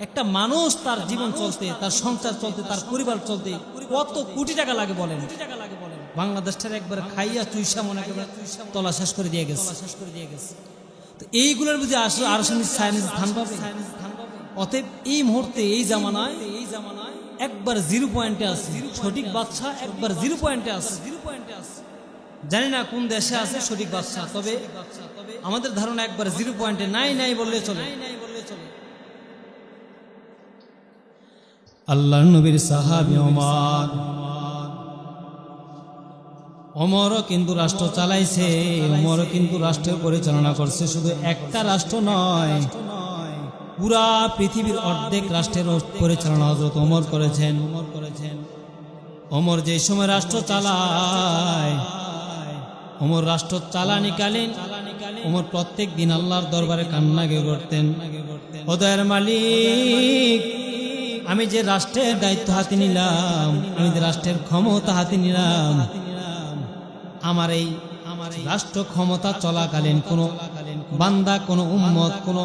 একটা মানুষ তার জীবন চলতে, তার সংসার চলতে, তার পরিবার চলতে কত কোটি টাকা লাগে বলেন। বাংলাদেশটার একবার খাইয়া চুইসা মনে করে তলা শেষ করে দিয়ে গেছে। তো এইগুলোর বুঝে আসলে আরো স্থান পাবে। অতএব এই মুহূর্তে এই জামানায় একবার 0 পয়েন্টে আছে সঠিক বাদশা, একবার 0 পয়েন্টে আছে। জানি না কোন দেশে আছে সঠিক বাদশা, তবে আমাদের ধারণা একবার 0 পয়েন্টে নাই বললে চলে। আল্লাহর নবীর সাহাবী ওমরও কিন্তু রাষ্ট্র চালাইছে, ওমরও কিন্তু রাষ্ট্র পরিচালনা করছে। শুধু একটা রাষ্ট্র নয়, পুরা পৃথিবীর অর্ধেক রাষ্ট্রের পরিচালনা হযরত ওমর করেছেন। ওমর যে সময় রাষ্ট্র চালায়, ওমর রাষ্ট্র চালানিকালীন ওমর প্রত্যেক দিন আল্লাহর দরবারে কান্না করতেন, ও দয়ার মালিক, আমি যে রাষ্ট্রের দায়িত্ব হাতে নিলাম, আমি যে রাষ্ট্রের ক্ষমতা হাতে নিলাম, আমার এই রাষ্ট্র ক্ষমতা চলাকালীন কোন বান্দা, কোন উম্মত, কোন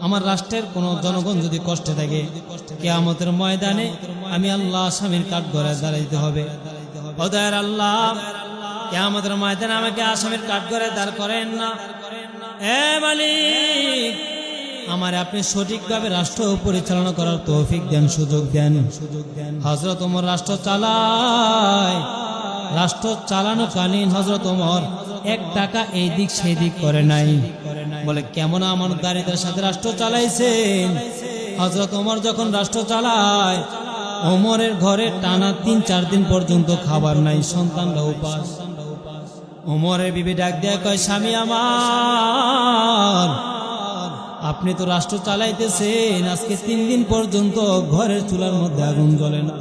আমার রাষ্ট্রের কোন জনগণ যদি কষ্টে থাকে, কিয়ামতের ময়দানে আমি আল্লাহ আসামির কাঠগড়ায় দাঁড়াইতে হবে। ও দয়ার আল্লাহ, কিয়ামতের ময়দানে আমাকে আসামির কাঠগড়ায় দাঁড় করেন না। এ মালিক, আমার আপনি সঠিকভাবে রাষ্ট্র পরিচালনা করার তৌফিক দেন, সুযোগ দেন। হযরত ওমর রাষ্ট্র চালায়, রাষ্ট্র চালানোকালীন হযরত ওমর 1 টাকা এই দিক সেই দিক করে নাই। বলে কেমন আমানতদারীদের সাথে রাষ্ট্র চালাইছেন। হযরত ওমর যখন রাষ্ট্র চালায়, ওমরের ঘরে টানা 3-4 দিন পর্যন্ত খাবার নাই, সন্তানরা উপাস। ওমরের বিবি ডাক দেয়া কয়, স্বামী আমার, আপনি তো রাষ্ট্র চালাইতেছেন, আজকে 3 দিন পর্যন্ত ঘরের চুলার মধ্যে আগুন জ্বলে না।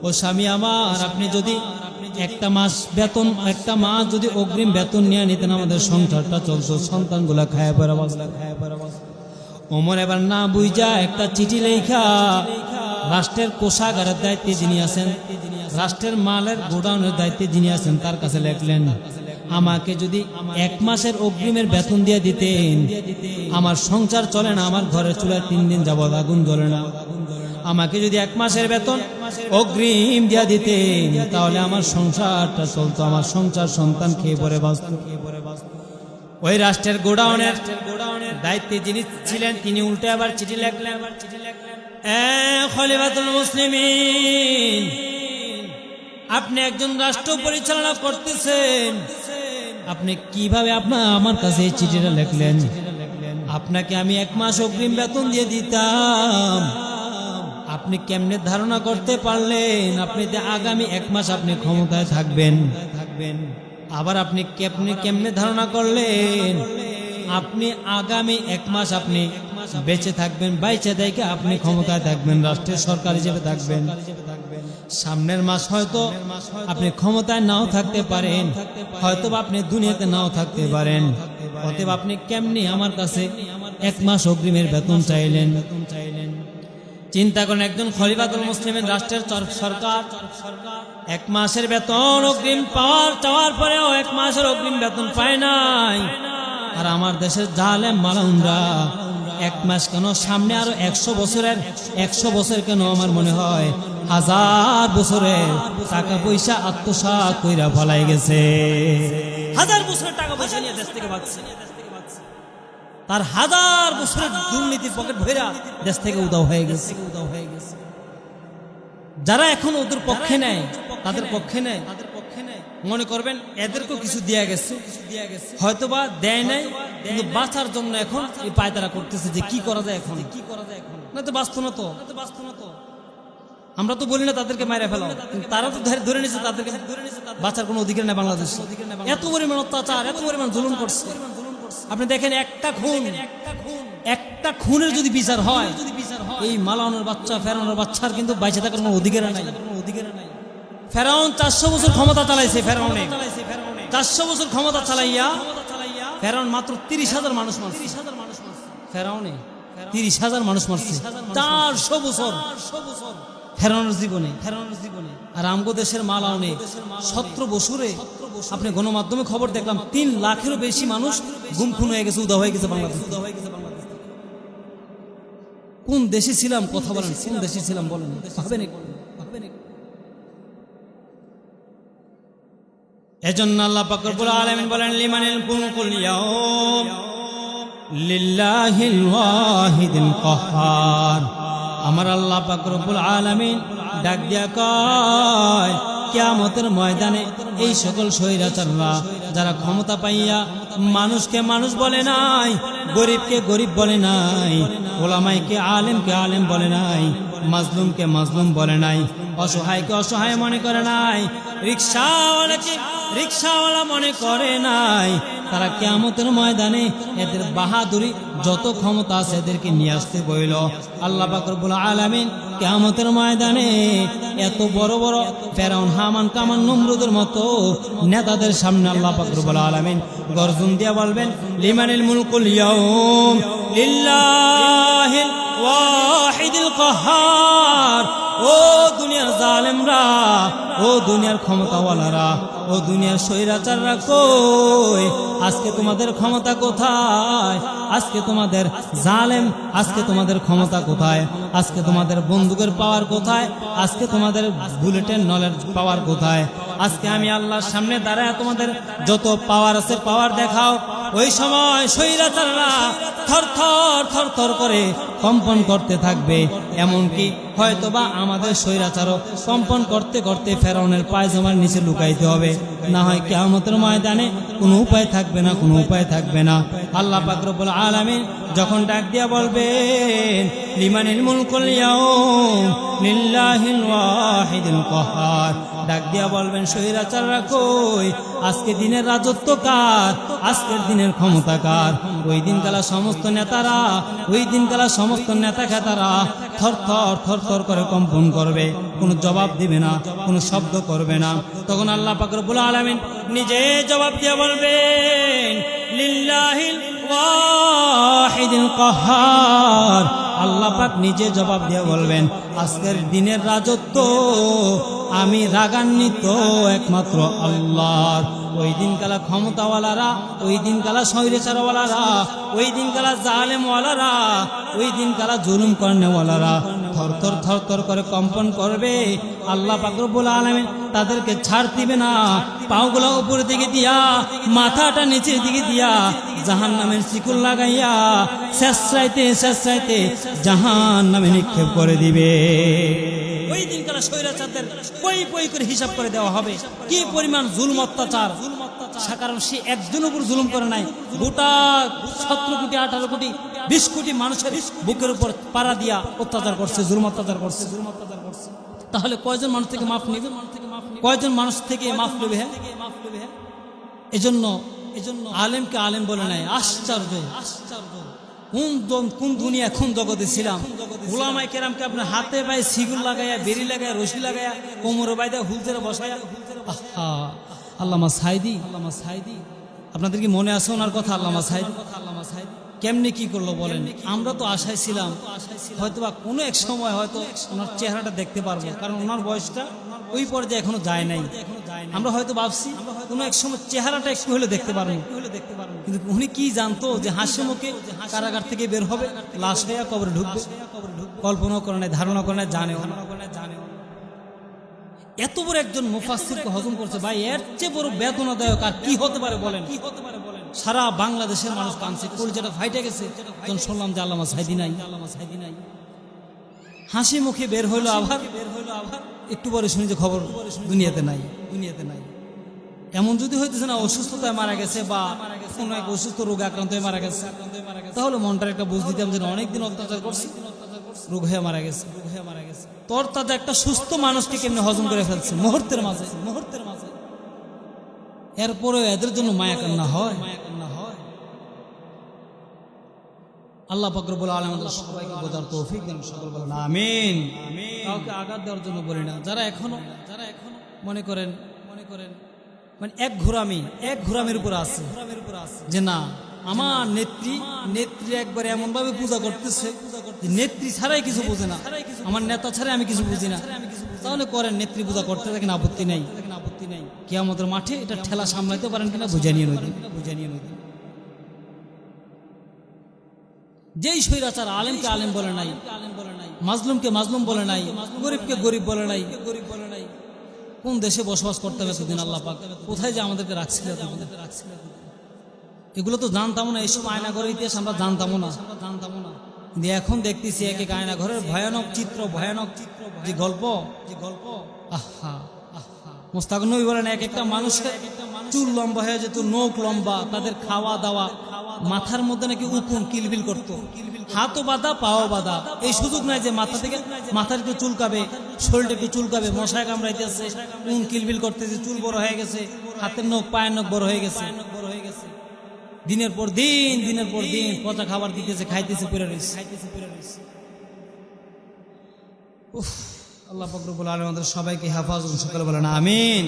ও স্বামী আমার, আপনি যদি একটা মাস যদি অগ্রিম বেতন নিয়ে নিতেন, আমাদের সংসারটা চলতো, সন্তানগুলা খায়া পড়া বাঁচলা। ওমর এবার না বুঝা একটা চিঠি লেখা রাষ্ট্রের কোষাগারের দায়িত্বে যিনি আছেন, রাষ্ট্রের মালের গোডাউনের দায়িত্বে যিনি আছেন, তার কাছে লিখলেন, আমাকে যদি 1 মাসের অগ্রিমের বেতন দিয়ে দিতেন, আমার সংসার চলে না, আমার ঘরের চুলায় 3 দিন যাবত আগুন জ্বলে না। আমাকে যদি 1 মাসের বেতন অগ্রিম দিয়ে দিতেন, তাহলে আমার সংসারটা চলতো, আমার সংসার সন্তান খেয়ে পরে বাঁচত। ওই রাষ্ট্রের গোডাউনের দায়িত্বে যিনি ছিলেন, তিনি উল্টে আবার চিঠি লিখলেন, খলিফাতুল মুসলিমিন, আপনি একজন রাষ্ট্র পরিচালনা করতেছেন, আপনি কিভাবে আমার কাছে এই চিঠিটা লিখলেন? আপনাকে আমি 1 মাস অগ্রিম বেতন দিয়ে দিতাম, আপনি কেমনে ধারণা করতে পারলেন আপনি আগামী 1 মাস আপনি ক্ষমতায় থাকবেন? আবার আপনি কেমনে ধারণা করলেন আপনি আগামী 1 মাস আপনি বেঁচে থাকবেন, বাইচে দেখে আপনি ক্ষমতায় থাকবেন, রাষ্ট্রের সরকার হিসেবে থাকবেন? সামনের মাস হয়তো আপনি ক্ষমতায় নাও থাকতে পারেন, হয়তো আপনি দুনিয়াতে নাও থাকতে পারেন। অতএব আপনি কেমনি আমার কাছে 1 মাস অগ্রিমের বেতন চাইলেন? চিন্তা করেন, একজন খলিফাতুল মুসলিমিন, রাষ্ট্রের সরকার 1 মাসের বেতন অগ্রিম চাওয়ার পরেও 1 মাসের অগ্রিম বেতন পায় নাই। আর আমার দেশের জালেম মালাউনরা 1 মাস কেন, সামনে আরো 100 বছর কেন, আমার মনে হয় 1000 বছরের টাকা পয়সা আত্মসাৎ কইরা ফলাই গেছে। 1000 বছরের টাকা পয়সা নিয়ে দেশ থেকে ভাগছে, তার 1000 বছরের দুর্নীতির পকেট ভরা দেশ থেকে উধাও হয়ে গেছে। যারা এখন ওদের পক্ষে নেয় তাদের পক্ষে নেয় মনে করবেন এদেরকেও কিছু দেয়া গেছে, হয়তোবা দেয় নাই, কিন্তু বাঁচার জন্য এখন এই পায়তারা করতেছে যে কি করা যায় এখন, না তো বাঁচত না তো। আমরা তো বলি না তাদেরকে মাইরা ফেলাও, তারা তো ধরে নিয়েছে তাদেরকে বাঁচার কোনো অধিকার নেই বাংলাদেশ। এত পরিমাণ অত্যাচার, এত পরিমাণ জুলুম করছে। আপনি দেখেন একটা খুনের যদি বিচার হয়, এই মালাউনের বাচ্চা ফেরাউনের বাচ্চার কিন্তু বাইচে থাকার কোনো অধিকার নাই। ফেরাউন 400 বছর ক্ষমতা চালাইছে, 400 বছর ক্ষমতা চালাইয়া ফেরাউন মাত্র 30,000 মানুষ মারছে। ফেরাউনে 30,000 মানুষ মারছে 400 বছর ফেরাউনের জীবনে। আর আমগো দেশের মালাউনে 17 বছরে আপনি গণমাধ্যমে খবর দেখলাম 3 লাখেরও বেশি মানুষ গুম খুন হয়ে গেছে, উদা হয়ে গেছে বাংলাদেশ। কোন দেশে ছিলাম কথা বলেন, কোন দেশে ছিলাম বলেন, ভাবেন। এজন্য আল্লাহ পাক রব্বুল আলামিন বলেন লিমানিল মুলকুল ইয়াউম লিল্লাহিল ওয়াহিদিল কাহ্হার। আমার আল্লাহ পাক রব্বুল আলামিন ডাক দিয়া কয় কিয়ামতের ময়দানে এই সকল স্বৈরাচাররা যারা ক্ষমতা পাইয়া মানুষকে মানুষ বলে নাই, গরিবকে গরিব বলে নাই, ওলামাইকে আলেমকে আলেম বলে নাই, মাজলুমকে মাজলুম বলে নাই, অসহায়কে অসহায় মনে করে নাই, রিকশাওয়ালাকে রিকশাওয়ালা মনে করে নাই, তারা কিয়ামতের ময়দানে এদের বাহাদুরি যত ক্ষমতা আছে এদেরকে নিয়ে আসতে বইল। আল্লাহ পাক রব্বুল আলামিন কিয়ামতের ময়দানে এত বড় বড় ফেরাউন হামান কামান নমরুদের মতো নেতাদের সামনে আল্লাহ পাক রব্বুল আলামিন গর্জন দিয়া বলবেন লিমানিল মুলকুল ইয়াউম লিল্লাহিল ওয়াহিদিল কাহ্হার। ও দুনিয়ার জালেমরা, ও দুনিয়ার ক্ষমতাওয়ালারা, ও দুনিয়ার স্বৈরাচাররা কই? আজকে তোমাদের ক্ষমতা কোথায়? আজকে তোমাদের জালেম, আজকে তোমাদের ক্ষমতা কোথায়? আজকে তোমাদের বন্দুকের পাওয়ার কোথায়? আজকে তোমাদের বুলেটের নলেজ পাওয়ার কোথায়? আজকে আমি আল্লাহর সামনে দাঁড়ায় তোমাদের যত পাওয়ার আছে পাওয়ার দেখাও। ওই সময় স্বৈরাচাররা থর থর থর থর করে কম্পন করতে থাকবে। এমনকি হয়তোবা আমাদের স্বৈরাচারও কম্পন করতে করতে ফেরাউনের পায়জামার নিচে লুকাইতে হবে, না হয় কিয়ামতের ময়দানে কোনো উপায় থাকবে না, কোনো উপায় থাকবে না। আল্লাহ পাক রব্বুল আলামিন যখন ডাক দিয়া বলবেন লিমানিল মুলকুল ইয়াউম লিল্লাহিল ওয়াহিদিল কাহ্হার, ডাক দিয়া বলবেন স্বৈরাচাররা কই? আজকে দিনের রাজত্ব কার? আজকের দিনের ক্ষমতা কার? ওই দিনকালা সমস্ত নেতারা, ওই দিনকালা সমস্ত নেতা খেতারা থর থর থর থর করে কম্পন করবে, কোনো জবাব দিবে না, কোনো শব্দ করবে না। তখন আল্লাহ পাক রব্বুল আলামিন নিজে জবাব দিয়ে বলবেন লিল্লাহিল ওয়াহিদিল কাহ্হার। আল্লাহ পাক নিজে জবাব দিয়ে বলবেন আজকের দিনের রাজত্ব আমি রাগান্বিত একমাত্র আল্লাহর। ওই দিনকালা ক্ষমতাওয়ালারা, ওই দিনকালা স্বৈরাচারওয়ালারা, ওই দিনকালা জালেমওয়ালারা, ওই দিনকালা জুলুম করনেওয়ালারা থর থর থর থর করে কম্পন করবে। আল্লাহ পাক রব্বুল আলামিন তাদেরকে ছাড় দিবে না। পাওগুলো উপরের দিকে দিয়া, মাথাটা নিচের দিকে দিয়া জাহান্নামের শিকল লাগাইয়া শেষরাইতে শেষরাইতে জাহান্নামে নিক্ষেপ করে দিবে। ওই দিনকালা স্বৈরাচারদের পই পই করে হিসাব করে দেওয়া হবে কি পরিমাণ জুলুম অত্যাচার। কারণ সে একজন উপর জুলুম করে নাই, গোটা 17 কোটি 18 কোটি 20 কোটি মানুষের বুকের উপর পাড়া দিয়া অত্যাচার করছে, জুলুম অত্যাচার করছে। তাহলে কয়জন মানুষ থেকে মাফ নেবে? কয়জন মানুষ থেকে মাফ নেবে? হ্যাঁ, এজন্য আলেমকে আলেম বলে নাই। আশ্চর্য, কোন দুনিয়া কোন জগতে ছিলাম। উলামায়ে কেরামকে আপনার হাতে পায়ে সিগুল লাগাইয়া, বেরি লাগাইয়া, রশি লাগাইয়া, কোমরে বাইদা হুলজেরা বসাইয়া। আল্লামা সাইদি, আপনাদের কি মনে আছে ওনার কথা? আল্লামা সাইদি কেমনে কি করলো বলেন? আমরা তো আশায় ছিলাম হয়তোবা কোনো এক সময় হয়তো ওনার চেহারাটা দেখতে পারবো, কারণ ওনার বয়সটা ওই পর্যায়ে এখনো যায় নাই। আমরা হয়তো ভাবছি কোনো এক সময় চেহারাটা একটু হলে দেখতে পারবো, কিন্তু উনি কি জানতো যে হাসি মুখে কারাগার থেকে বের হবে, লাশ হইয়া কবরে ঢুকবে? কল্পনা করে নাই, ধারণা করে নাই, জানেও। এত বড় একজন মুফাসসিরকে হজম করছে ভাই, এর চেয়ে বড় বেদনাদায়ক আর কি হতে পারে বলেন? সারা বাংলাদেশের মানুষ কাঁদছে, কলিজাটা ফাইটে গেছে যখন শুনলাম যে আল্লামা সাইদি নাই। হাসি মুখে বের হইলো আবার একটু পরে শুনি যে খবর দুনিয়াতে নাই। এমন যদি হইতেছে না অসুস্থতায় মারা গেছে বা কোনো এক অসুস্থ রোগে আক্রান্ত হয়ে মারা গেছে, তাহলে মনটার একটা বুঝ দিতাম যে অনেকদিন অত্যাচার করছি, রোগ হয়ে মারা গেছে। তোর তাদের একটা সুস্থ মানুষকে কেমনে হজম করে ফেলছে মুহূর্তের মাঝে। এরপরে এদের জন্য মায়া কান্না হয়। আল্লাহ পাক রব্বুল আলামিন সবাইকে বোঝার তৌফিক দেন, সকল বলেন আমিন। কাউকে আঘাত দেওয়ার জন্য বলি না। যারা এখনো মনে করেন মানে এক ঘোরামির উপর আছে যে না আমার নেত্রী একবারে এমন ভাবে পূজা করতেছে যে নেত্রী ছাড়াই কিছু বোঝে না, আমার নেতা ছাড়াই আমি কিছু বুঝি না, তাহলে করেন নেত্রী পূজা করতে থাকেন, আপত্তি নাই। কিয়ামতের মাঠে এটা ঠেলা সামলাইতে পারেন কিনা বুঝে নিয়ে নদী। যেই স্বৈরাচার আলেমকে আলেম বলে নাই, মাজলুমকে মাজলুম বলে নাই, গরিবকে গরিব বলে নাই, কোন দেশে বসবাস করতে হবে সেদিন আল্লাহ পাক কোথায় যে আমাদেরকে রাখছিল, এগুলো তো জানতামও না। এইসব আয়না ঘরের ইতিহাস আমরা জানতামও না। কিন্তু এখন দেখতেছি এক এক আয়না ঘরের ভয়ানক চিত্র যে গল্প আহা মুস্তাক নবী বলেন এক একটা মানুষের চুল লম্বা হয়ে যেত, নখ লম্বা, তাদের খাওয়া দাওয়া, মাথার মধ্যে নাকি উকুন কিলবিল করতো, হাতও বাঁধা পাও বাঁধা। এই সুযোগ নাই যে মাথার একটু চুলকাবে, শরীরটা একটু চুলকাবে, মশায় কামড়াইতেছে, উকুন কিলবিল করতেছে, চুল বড় হয়ে গেছে, হাতের নখ পায়ের নখ বড় হয়ে গেছে। দিনের পর দিন পচা খাবার দিতেছে, খাইতেছে পড়ে রয়েছে। আল্লাহ পাক রব্বুল আলামিন আমাদের সবাইকে হেফাজত সকলে বলেন আমিন।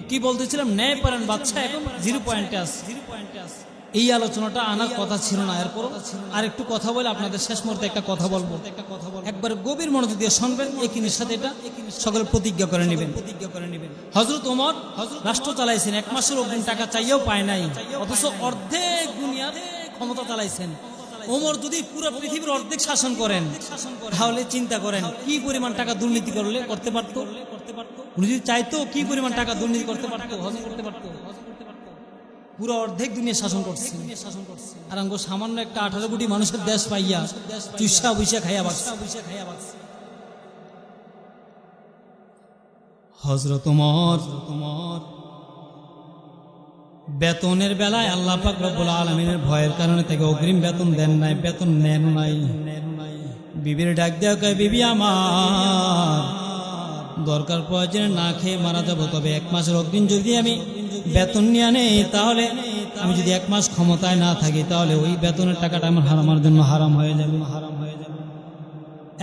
কি বলতেছিলাম, ন্যায় পারেন বাচ্চা এখন 0 পয়েন্টে আছে। এই আলোচনাটা আনার কথা ছিল না। এরপর আর একটু কথা বলে আপনাদের শেষ মুহূর্তে একটা কথা বলবো, একবার গভীর মনোযোগ দিয়ে শুনবেন। একিনের সাথে এটা সকলে প্রতিজ্ঞা করে নেবেন। হযরত ওমর রাষ্ট্র চালাইছেন, 1 মাসের অগ্রিম টাকা চাইয়েও পায় নাই, অথচ অর্ধেক দুনিয়ার ক্ষমতা চালাইছেন। ওমর যদি পুরো পৃথিবীর অর্ধেক শাসন করেন তাহলে চিন্তা করেন কি পরিমাণ টাকা দুর্নীতি করতে পারতো। উনি যদি চাইতো কি পরিমাণ টাকা দুর্নীতি করতে পারতো, হজম করতে পারতো। পুরো অর্ধেক দুনিয়া শাসন করছে। আর আঙ্গো সামান্য একটা 18 কোটি মানুষের দেশ পাইয়া চুষা বুইসা খাইয়া বাঁচছে। হযরত ওমর বেতনের বেলায় আল্লাহ পাক রব্বুল আলামিনের ভয়ের কারণে তাকে অগ্রিম বেতন দেন নাই, বেতন নেন নাই। বিবির ডাক দেওয়া কয়, বিবি আমার দরকার প্রয়োজনে না খেয়ে মারা যাবো, তবে 1 মাসের অগ্রিম যদি আমি বেতন নিয়ে নেই, তাহলে আমি যদি 1 মাস ক্ষমতায় না থাকি তাহলে ওই বেতনের টাকাটা আমার জন্য হারাম হয়ে যাবে।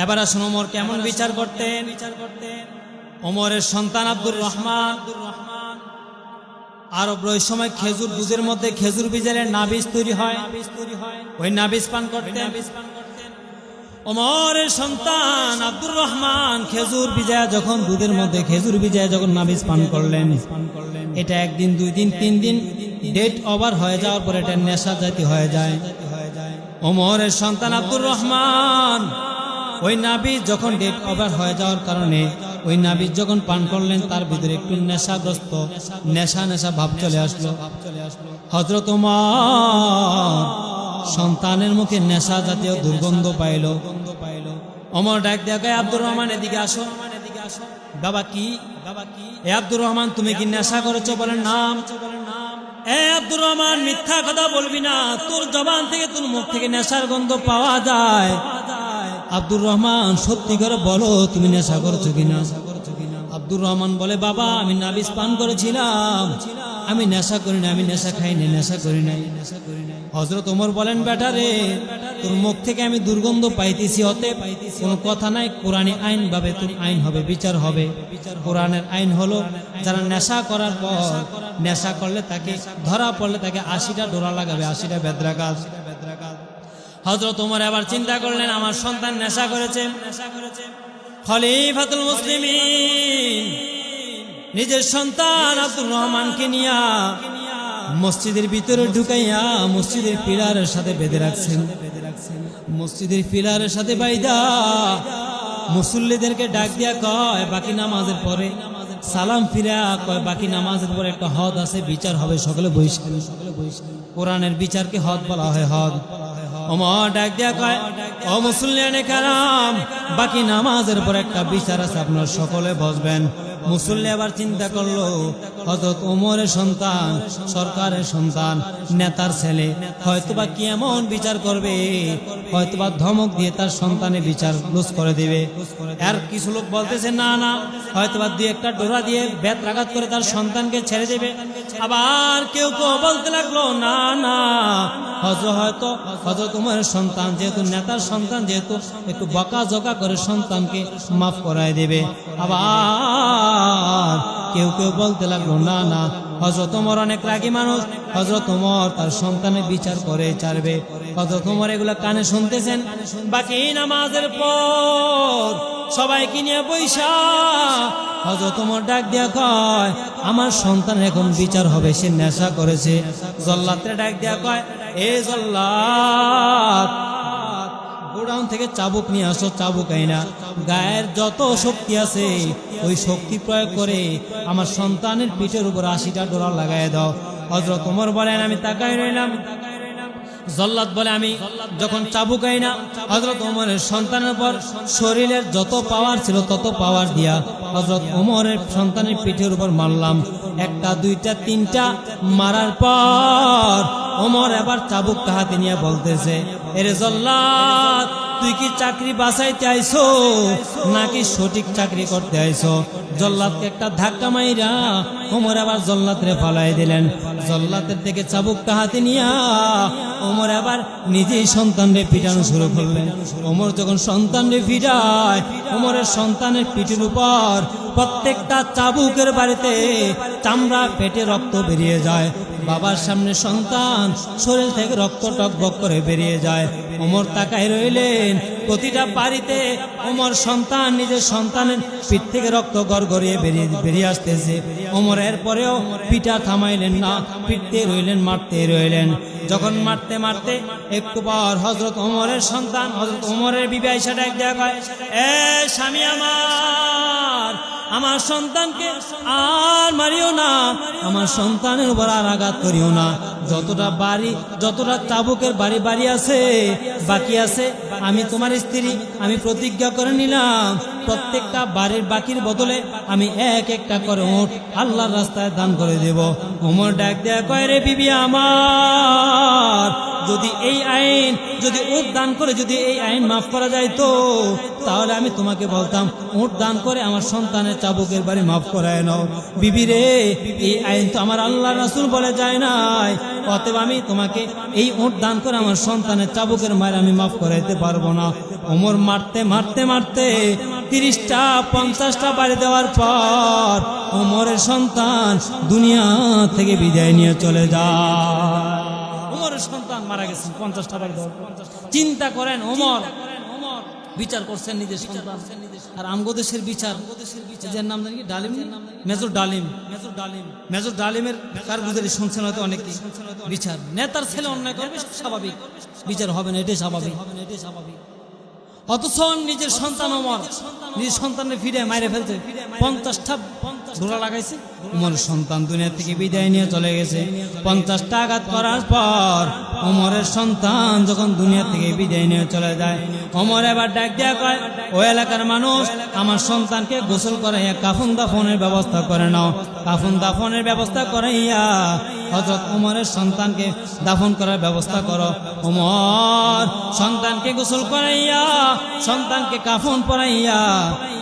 এবার আসুন ওমর কেমন বিচার করতেন। ওমরের সন্তান আব্দুর রহমান আরব ওই সময় খেজুর দুধের মধ্যে খেজুর বীজের নাবিজ তৈরি হয়, ওই নাবিজ পান করতেন। ওমরের সন্তান আব্দুর রহমান খেজুর ভিজায় যখন দুধের মধ্যে খেজুর ভিজায় যখন নাবিজ পান করলেন, এটা 1 দিন 2 দিন 3 দিন ডেট ওভার হয়ে যাওয়ার পর এটা নেশা জাতীয় হয়ে যায়। ওমরের সন্তান আব্দুর রহমান ওই নাবিজ যখন ডেট ওভার হয়ে যাওয়ার কারণে ওই নাবিজ যখন পান করলেন, তার ভিতরে একটু নেশাগ্রস্ত নেশা ভাব চলে আসলো। হযরত ওমর সন্তানের মুখে নেশা জাতীয় দুর্গন্ধ পাইল। ওমর ডাক দেয়া, আব্দুর রহমান এদিকে আসো। বাবা কি? এ আব্দুর রহমান তুমি কি নেশা করেছো? বলেন নাম। এ আব্দুর রহমান মিথ্যা কথা বলবি না, তোর জবান থেকে তোর মুখ থেকে নেশার গন্ধ পাওয়া যায়। আব্দুর রহমান সত্যি করে বলো তুমি নেশা করেছো কিনা। আব্দুর রহমান বলে, বাবা আমি নাবিজ পান করেছিলাম, আমি নেশা করি না, আমি নেশা খাই না, নেশা করি নাই। হযরত ওমর বলেন, বেটা রে তোর মুখ থেকে আমি দুর্গন্ধ পাইতেছি, অতএব কোনো কথা নাই, কোরআনী আইন ভাবে তোর আইন হবে, বিচার হবে। কোরআনের আইন হলো যারা নেশা করার পর নেশা করলে তাকে ধরা পড়লে তাকে 80টা ডোরা লাগাবে, 80টা বেদরাঘাত। হযরত ওমর এবার চিন্তা করলেন আমার সন্তান নেশা করেছে। খলিফাতুল মুসলিমিন নিজের সন্তান আব্দুর রহমানকে নিয়া মসজিদের ভিতরে ঢুকাইয়া মসজিদের পিলারের সাথে বেঁধে রাখছেন। মসজিদের পিলারের সাথে বাইদা মুসল্লিদেরকে ডাক দিয়া কয় বাকি নামাজের পরে সালাম ফিরা কয় বাকি নামাজের পরে একটা হদ আছে, বিচার হবে, সকলে বহিষ্কার। কোরআনের বিচারকে হদ বলা হয়, হদ। ওমর ডাক দিয়া কয়, ও মুসল্লিয়ানে কেরাম, বাকি নামাজের পর একটা বিচার আছে, আপনারা সকলে বসবেন। মুসল্লি আবার চিন্তা করলো, হযরত ওমরের সন্তান, সরকারের সন্তান, নেতার ছেলে, হয়তোবা কি এমন বিচার করবে, হয়তোবা ধমক দিয়ে তার সন্তানের বিচার লুজ করে দিবে। আর কিছু লোক বলতেছে না না, হয়তোবা দুই একটা ডোরা দিয়ে বেত্রাঘাত করে তার সন্তানকে ছেড়ে দেবে। আবার কেউ কেউ বলতে লাগলো না না, হযরত ওমরের সন্তান যেহেতু, নেতার সন্তান যেহেতু, একটু বকাঝকা করে সন্তানকে মাফ করায় দেবে। আবার কেউ কেউ বলতে লাগলো না না, হযরত ওমর অনেক রাগী মানুষ, হযরত ওমর তার সন্তানের বিচার করে ছাড়বে। হযরত ওমর এগুলা কানে শুনতেছেন। বাকি নামাজের পর সবাইকে নিয়ে বৈশা হযরত ওমর ডাক দিয়া কয়, আমার সন্তান এখন বিচার হবে, সে নেশা করেছে। জল্লাদরে ডাক দিয়া কয়, এ জল্লাদ, গোডাউন থেকে চাবুক নিয়ে আসো, চাবুক আইনা গায়ের যত শক্তি আছে ওই শক্তি প্রয়োগ করে আমার সন্তানের পিঠের উপর 80টা ডোরা লাগাই দাও। হযরত ওমর বলেন, আমি তাকাই রইলাম। জল্লাদ বলে, আমি যখন চাবুক আইনা হযরত ওমরের সন্তানের পর শরীরের যত পাওয়ার ছিল তত পাওয়ার দিয়া হযরত ওমরের সন্তানের পিঠের উপর মারলাম। একটা, দুইটা, তিনটা মারার পর ওমর এবার চাবুকটা হাতে নিয়ে বলতেছে, এরে জল্লাদ, তুই কি চাকরি বাঁচাইতে আইছো নাকি সঠিক চাকরি করতে আইছো? জল্লাদকে একটা ধাক্কা মাইরা ওমর আবার জল্লাদরে ফালাই দিলেন। জল্লাদের থেকে চাবুকটা হাতে নিয়া ওমর আবার নিজেই সন্তানরে পিটানো শুরু করলেন। ওমর যখন সন্তানরে পিটায়, ওমরের সন্তানের পিঠের উপর প্রত্যেকটা চাবুকের বাড়িতে চামড়া পেটে রক্ত বেরিয়ে যায়। বাবার সামনে সন্তান শরীর থেকে রক্ত টকবক করে বেরিয়ে যায়। ওমর তাকায় রইলেন, প্রতিটা বাড়িতে ওমর সন্তান নিজের সন্তানের পিঠ থেকে রক্ত গড়গড়িয়ে বেরিয়ে আসতেছে। ওমর এর পরেও পিটা থামাইলেন না, পিটতে রইলেন, মারতে রইলেন। যখন মারতে মারতে একটু পর হযরত ওমরের সন্তান, হযরত ওমরের বিবি আয়েশা ডাক দেয়া কয়, এ স্বামী আমার সন্তানকে আর মারিও না, আমার সন্তানের উপর আর আঘাত করিও না। যতটা চাবুকের বাড়ি আছে, বাকি আছে, আমি তোমার স্ত্রী, আমি প্রতিজ্ঞা করে নিলাম, প্রত্যেকটা বাড়ির বাকির বদলে আমি এক একটা করে উট আল্লাহর রাস্তায় দান করে দেব। ওমর ডাক দেয়া কয়, রে বিবি আমার, যদি এই আইন, যদি উট দান করে যদি এই আইন মাফ করা যায় তো তাহলে আমি তোমাকে বলতাম, উট দান করে আমার সন্তানের চাবুকের বাড়ি মাফ করায় নাও। বিবি রে, এই আইন তো আমার আল্লাহ রাসূল বলে যায় নাই, অতএব আমি তোমাকে এই উট দান করে আমার সন্তানের চাবুকের মায়ের আমি মাফ করাইতে পারবো না। ওমর মারতে মারতে মারতে 30টা 50টা বাড়ি দেওয়ার পর ওমরের সন্তান দুনিয়া থেকে বিদায় নিয়ে চলে যায়। ওমরের সন্তান মারা গেছেন 50টা বাড়ি দেওয়ার পর। চিন্তা করেন, ওমর বিচার করছেন নিজের সন্তান। আর আমগো দেশের বিচার, যার নাম জানি কি, ডালিম, মেজর ডালিমের কারগুজারি শুনছেন হয়তো অনেকেই। বিচার, নেতার ছেলে অন্যায় করবে স্বাভাবিক, বিচার হবে না, এটাই স্বাভাবিক। অথচ নিজের সন্তান ওমর নিজের সন্তানের ফিরে মাইরে ফেলছে, 50টা ধরা লাগাইছে। ওমরের সন্তান দুনিয়া থেকে বিদায় নিয়ে চলে গেছে। 50টা আঘাত করার পর ওমরের সন্তান যখন দুনিয়া থেকে বিদায় নিয়ে চলে যায়, ওমর এবার ডাক দেয়া কয়, ও এলাকার মানুষ, আমার সন্তানকে গোসল করাইয়া কাফন দাফনের ব্যবস্থা করে নাও। কাফন দাফনের ব্যবস্থা করাইয়া হযরত ওমরের সন্তানকে দাফন করার ব্যবস্থা করো। ওমর সন্তানকে গোসল করাইয়া, সন্তানকে কাফন পরাইয়া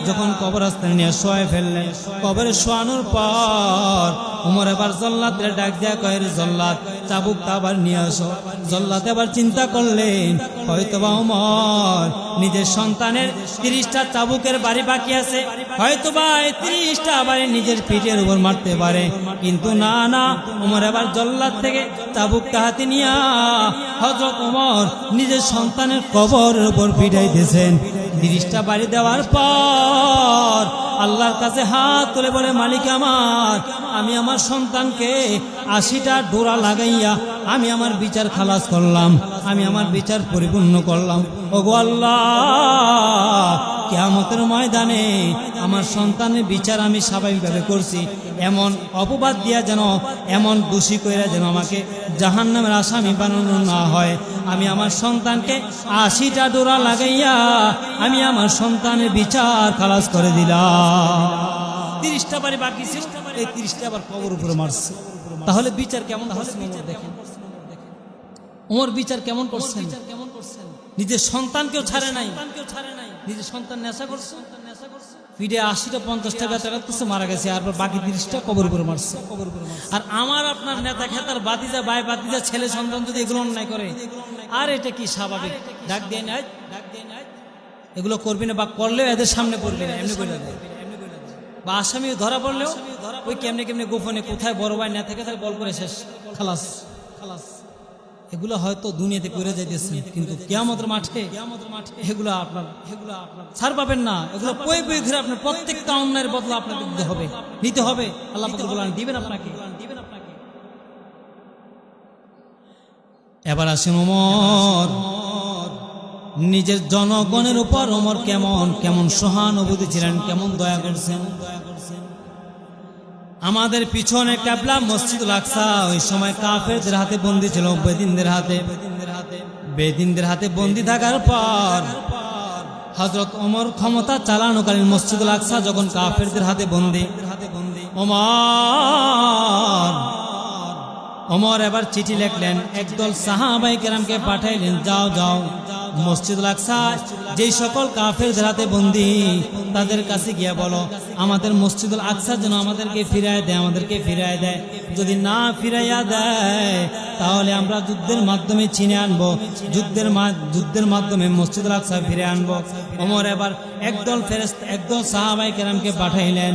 যখন কবরস্থানে নিয়ে শোয়াই ফেললেন, কবরে শোয়ানোর পর ওমর এবার জল্লাদরে ডাক দেয়া কয়, রে জল্লাদ, চাবুকটা আবার নিয়ে আসো। জল্লাদ এবার চিন্তা করলেন, হয়তোবা ওমর নিজের সন্তানের 30টা চাবুকের বাড়ি বাকি আছে, হয়তোবা 30টা বাড়ি নিজের পিঠের উপর মারতে পারে। কিন্তু না না, ওমর এবার জল্লাদ থেকে চাবুকটা হাতে নিয়ে হযরত ওমর নিজের সন্তানের কবরের উপর পিটাইতেছেন। 30টা বাড়ি দেওয়ার পর আল্লাহর কাছে হাত তুলে বলে, মালিক আমার, আমি আমার সন্তানকে 80টা ডোরা লাগাইয়া আমি আমার বিচার খালাস করলাম, আমি আমার বিচার পরিপূর্ণ করলাম। ওগো আল্লাহ, কিয়ামতের ময়দানে আমার সন্তানের বিচার আমি স্বাভাবিকভাবে করছি, এমন অপবাদ দিয়া যেন, এমন দোষী কইরা যেন আমাকে জাহান্নামের আসামি বানানো না হয়। আমি আমার সন্তানকে 80টা ডোরা লাগাইয়া আমি আমার সন্তানের বিচার খালাস করে দিলাম। 30টা বাড়ি বাকি ছিল, এই 30টা আবার কবর উপরে মারছে। তাহলে বিচার কেমন করছেন দেখেন, ওমর বিচার কেমন করছেন? নিজের সন্তানকেও ছাড়ে নাই, নিজের সন্তান নেশা করছে, ফিরে 80টা 50টা বেচা করতেছে, মারা গেছে, আর বাকি 30টা কবর উপরে মারছে। আর আমার আপনার নেতা খেতার বাতিজা ভাই বাতিজা ছেলে সন্তান যদি এগুলো অন্যায় করে, আর এটা কি স্বাভাবিক? ডাক দিয়ে নাই, এগুলো করবি না, বা করলেও এদের সামনে করবি না, এমনি করে দেয়। বা আসামি ধরা পড়লেও ওই কেমনে কেমনে গোপনে কোথায় বড় ভাই না থেকে বল করে শেষ, খালাস খালাস। এগুলো হয়তো দুনিয়াতে করে যাইতেছে, কিন্তু কিয়ামতের মাঠে এগুলো আপনার ছাড় পাবেন না। এগুলো পয়ে পয়ে ঘিরে আপনার প্রত্যেকটা অন্যায়ের বদলা আপনাকে দিতে হবে, নিতে হবে। আল্লাহ পাক বলেন দিবেন আপনাকে। এবার আসেন ওমর, নিজের জনগণের উপর ওমর কেমন কেমন সহানুভূতি ছিলেন, কেমন দয়া করছেন। আমাদের পিছনে ক্যাবলা মসজিদুল আকসা ওই সময় কাফেরদের হাতে বন্দী ছিল, বেদিনদের হাতে বন্দী থাকার পর হযরত ওমর ক্ষমতা চালানোকালীন মসজিদুল আকসা যখন কাফেরদের হাতে বন্দী, ওমর এবার চিঠি লিখলেন, একদল সাহাবায়ে কেরামকে পাঠাইলেন, যাও যাও মসজিদুল আকসা যেই সকল কাফেরদের হাতে বন্দী তাদের কাছে গিয়া বলো আমাদের মসজিদুল আকসা যেন আমাদেরকে ফিরায় দেয়, আমাদেরকে ফিরায় দেয়। যদি না ফিরাইয়া দেয় তাহলে আমরা যুদ্ধের মাধ্যমে ছিনে আনবো, যুদ্ধের মাধ্যমে মসজিদুল আকসা ফিরে আনবো। ওমর এবার একদল সাহাবায়ে কেরামকে পাঠাইলেন,